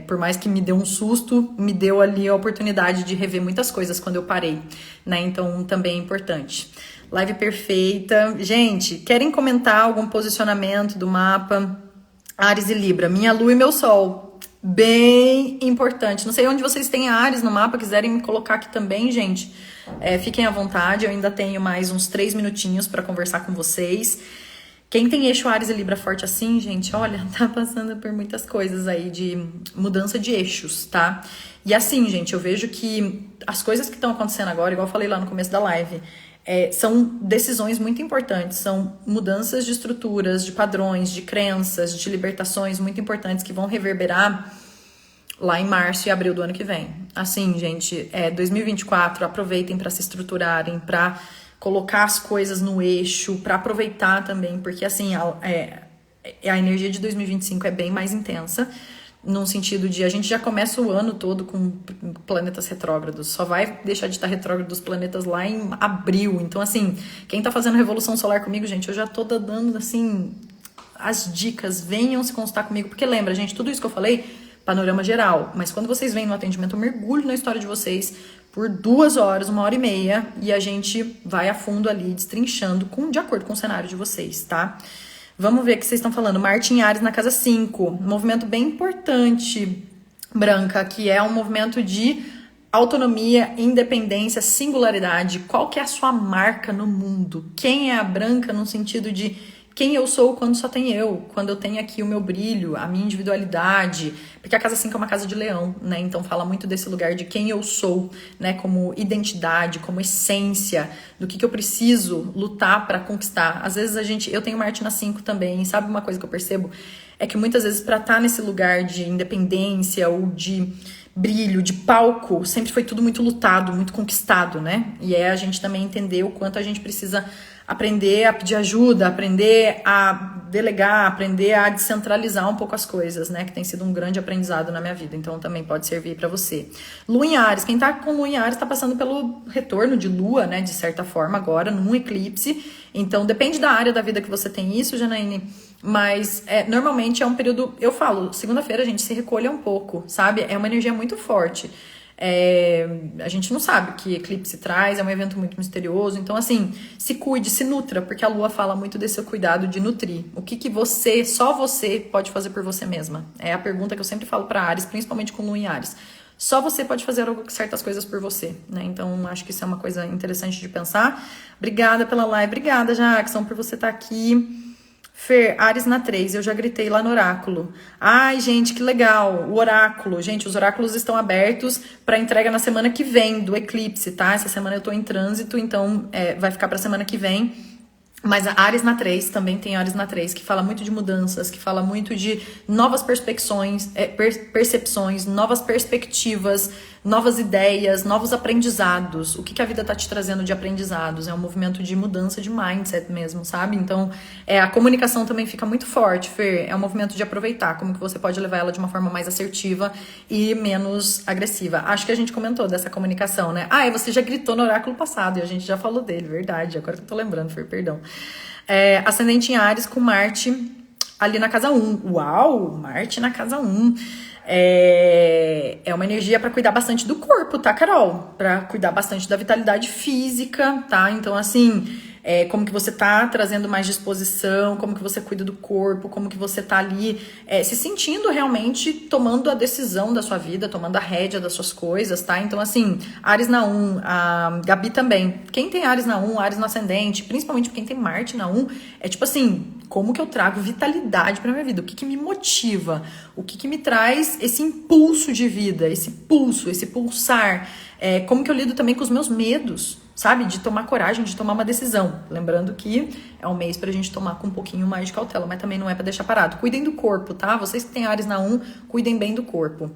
por mais que me deu um susto, me deu ali a oportunidade de rever muitas coisas quando eu parei, né, então também é importante. Live perfeita. Gente, querem comentar algum posicionamento do mapa? Áries e Libra, minha lua e meu sol. Bem importante. Não sei onde vocês têm Áries no mapa, quiserem me colocar aqui também, gente. Fiquem à vontade, eu ainda tenho mais uns 3 minutinhos para conversar com vocês. Quem tem eixo Áries e Libra forte assim, gente, olha, tá passando por muitas coisas aí de mudança de eixos, tá? E assim, gente, eu vejo que as coisas que estão acontecendo agora, igual eu falei lá no começo da live, são decisões muito importantes, são mudanças de estruturas, de padrões, de crenças, de libertações muito importantes que vão reverberar lá em março e abril do ano que vem. Assim, gente, 2024, aproveitem para se estruturarem, para colocar as coisas no eixo, para aproveitar também, porque assim, a energia de 2025 é bem mais intensa, num sentido de a gente já começa o ano todo com planetas retrógrados, só vai deixar de estar retrógrado os planetas lá em abril. Então, assim, quem tá fazendo Revolução Solar comigo, gente, eu já tô dando, assim, as dicas, venham se consultar comigo, porque lembra, gente, tudo isso que eu falei, panorama geral, mas quando vocês vêm no atendimento, eu mergulho na história de vocês por 2 horas, 1h30, e a gente vai a fundo ali, destrinchando de acordo com o cenário de vocês, tá? Vamos ver o que vocês estão falando. Marte em Áries na casa 5. Um movimento bem importante, Branca, que é um movimento de autonomia, independência, singularidade. Qual que é a sua marca no mundo? Quem é a Branca no sentido de quem eu sou quando só tem eu? Quando eu tenho aqui o meu brilho, a minha individualidade. Porque a casa 5 é uma casa de leão, né? Então fala muito desse lugar de quem eu sou, né? Como identidade, como essência, do que eu preciso lutar para conquistar. Às vezes eu tenho Marte na 5 também, e sabe uma coisa que eu percebo? É que muitas vezes para estar nesse lugar de independência ou de brilho, de palco, sempre foi tudo muito lutado, muito conquistado, né? E a gente também entender o quanto a gente precisa aprender a pedir ajuda, aprender a delegar, aprender a descentralizar um pouco as coisas, né? Que tem sido um grande aprendizado na minha vida. Então também pode servir para você. Lua em Áries. Quem tá com Lua em Áries tá passando pelo retorno de Lua, né? De certa forma agora, num eclipse. Então depende da área da vida que você tem isso, Janaíne. Mas normalmente é um período, eu falo, segunda-feira a gente se recolha um pouco, sabe? É uma energia muito forte. A gente não sabe o que eclipse traz, é um evento muito misterioso. Então, assim, se cuide, se nutra, porque a Lua fala muito desse seu cuidado de nutrir. O que só você pode fazer por você mesma? É a pergunta que eu sempre falo para Áries, principalmente com Lua em Áries. Só você pode fazer certas coisas por você, né? Então, acho que isso é uma coisa interessante de pensar. Obrigada pela live, obrigada, Jackson, por você estar aqui. Fer, Áries na 3, eu já gritei lá no oráculo. Ai, gente, que legal, o oráculo. Gente, os oráculos estão abertos para entrega na semana que vem do eclipse, tá? Essa semana eu tô em trânsito, então vai ficar pra semana que vem. Mas a Áries na 3, também tem Áries na 3, que fala muito de mudanças, que fala muito de novas percepções, novas perspectivas, novas ideias, novos aprendizados. O que a vida tá te trazendo de aprendizados? É um movimento de mudança de mindset mesmo, sabe? Então, a comunicação também fica muito forte, Fer. É um movimento de aproveitar, como que você pode levar ela de uma forma mais assertiva e menos agressiva. Acho que a gente comentou dessa comunicação, né? E você já gritou no oráculo passado, e a gente já falou dele, verdade. Agora que eu tô lembrando, Fer, perdão. Ascendente em Áries com Marte ali na casa 1. Uau! Marte na casa 1. É uma energia para cuidar bastante do corpo, tá, Carol? Para cuidar bastante da vitalidade física, tá? Então, assim, como que você tá trazendo mais disposição, como que você cuida do corpo, como que você tá ali se sentindo realmente tomando a decisão da sua vida, tomando a rédea das suas coisas, tá? Então, assim, Áries na 1, a Gabi também. Quem tem Áries na 1, Áries no ascendente, principalmente quem tem Marte na 1, é tipo assim, como que eu trago vitalidade pra minha vida? O que me motiva? O que me traz esse impulso de vida, esse pulso, esse pulsar? Como que eu lido também com os meus medos, sabe? De tomar coragem, de tomar uma decisão. Lembrando que é um mês pra gente tomar com um pouquinho mais de cautela, mas também não é pra deixar parado. Cuidem do corpo, tá? Vocês que têm Áries na 1, cuidem bem do corpo.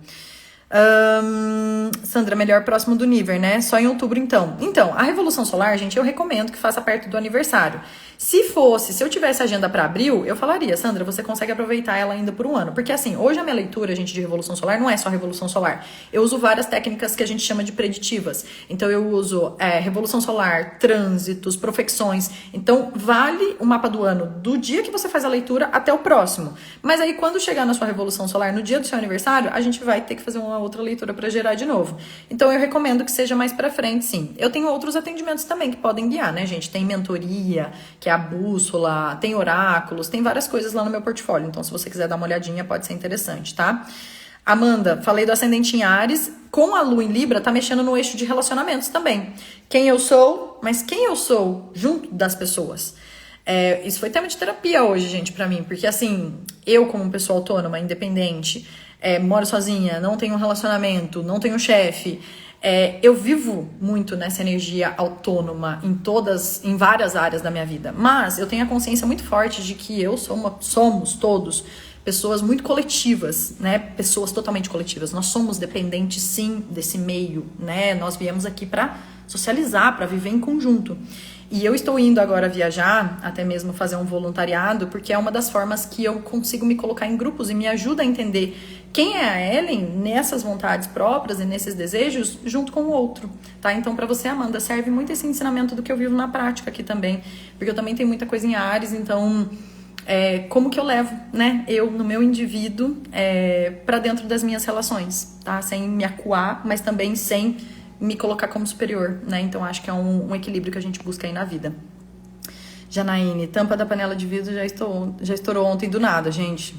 Sandra, melhor próximo do nível, né? Só em outubro, então. Então, a Revolução Solar, gente, eu recomendo que faça perto do aniversário. Se eu tivesse agenda para abril, eu falaria, Sandra, você consegue aproveitar ela ainda por um ano. Porque assim, hoje a minha leitura, gente, de Revolução Solar não é só Revolução Solar. Eu uso várias técnicas que a gente chama de preditivas. Então, eu uso Revolução Solar, trânsitos, profecções. Então, vale o mapa do ano do dia que você faz a leitura até o próximo. Mas aí, quando chegar na sua Revolução Solar, no dia do seu aniversário, a gente vai ter que fazer uma outra leitura para gerar de novo. Então, eu recomendo que seja mais pra frente, sim. Eu tenho outros atendimentos também que podem guiar, né, gente? Tem mentoria, que é a bússola, tem oráculos, tem várias coisas lá no meu portfólio. Então, se você quiser dar uma olhadinha, pode ser interessante, tá? Amanda, falei do ascendente em Áries. Com a Lua em Libra, tá mexendo no eixo de relacionamentos também. Quem eu sou, mas quem eu sou junto das pessoas. Isso foi tema de terapia hoje, gente, pra mim. Porque, assim, eu como pessoa autônoma, independente, moro sozinha, não tenho um relacionamento, não tenho chefe. Eu vivo muito nessa energia autônoma em várias áreas da minha vida. Mas eu tenho a consciência muito forte de que somos todos pessoas muito coletivas, né? Pessoas totalmente coletivas. Nós somos dependentes, sim, desse meio, né? Nós viemos aqui para socializar, para viver em conjunto. E eu estou indo agora viajar, até mesmo fazer um voluntariado, porque é uma das formas que eu consigo me colocar em grupos e me ajuda a entender quem é a Ellen nessas vontades próprias e nesses desejos junto com o outro, tá? Então, para você, Amanda, serve muito esse ensinamento do que eu vivo na prática aqui também, porque eu também tenho muita coisa em Áries, então como que eu levo, né? Eu, no meu indivíduo, para dentro das minhas relações, tá? Sem me acuar, mas também sem me colocar como superior, né? Então, acho que é um equilíbrio que a gente busca aí na vida. Janaíne, tampa da panela de vidro já estourou ontem do nada, gente.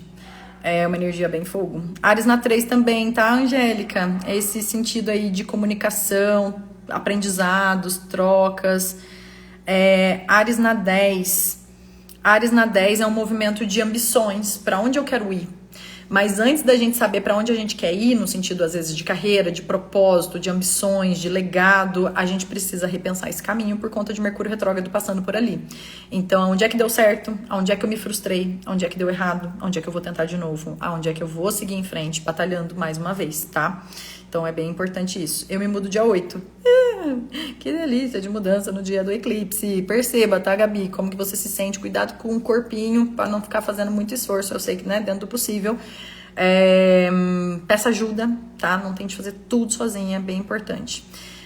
É uma energia bem fogo. Áries na 3 também, tá, Angélica? É esse sentido aí de comunicação, aprendizados, trocas. Áries na 10. Áries na 10 é um movimento de ambições, para onde eu quero ir. Mas antes da gente saber para onde a gente quer ir, no sentido, às vezes, de carreira, de propósito, de ambições, de legado, a gente precisa repensar esse caminho por conta de Mercúrio retrógrado passando por ali. Então, onde é que deu certo? Onde é que eu me frustrei? Onde é que deu errado? Onde é que eu vou tentar de novo? Aonde é que eu vou seguir em frente, batalhando mais uma vez, tá? Então, é bem importante isso. Eu me mudo dia 8. Que delícia de mudança no dia do eclipse. Perceba, tá, Gabi? Como que você se sente. Cuidado com o corpinho para não ficar fazendo muito esforço. Eu sei que, né, dentro do possível. Peça ajuda, tá? Não tente fazer tudo sozinha, é bem importante.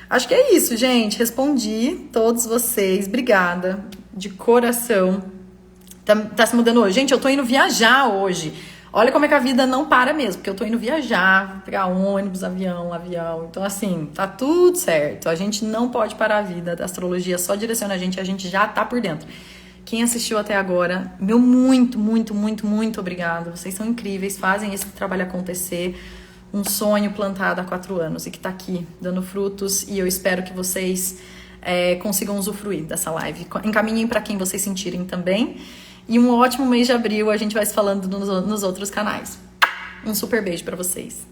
Acho que é isso, gente. Respondi todos vocês. Obrigada, de coração. Tá se mudando hoje. Gente, eu tô indo viajar hoje. Olha como é que a vida não para mesmo, porque eu tô indo viajar, pegar ônibus, avião. Então, assim, tá tudo certo. A gente não pode parar a vida. A astrologia só direciona a gente já tá por dentro. Quem assistiu até agora, meu muito, muito, muito, muito obrigado. Vocês são incríveis, fazem esse trabalho acontecer. Um sonho plantado há 4 anos e que tá aqui, dando frutos. E eu espero que vocês consigam usufruir dessa live. Encaminhem para quem vocês sentirem também. E um ótimo mês de abril, a gente vai se falando nos outros canais. Um super beijo para vocês.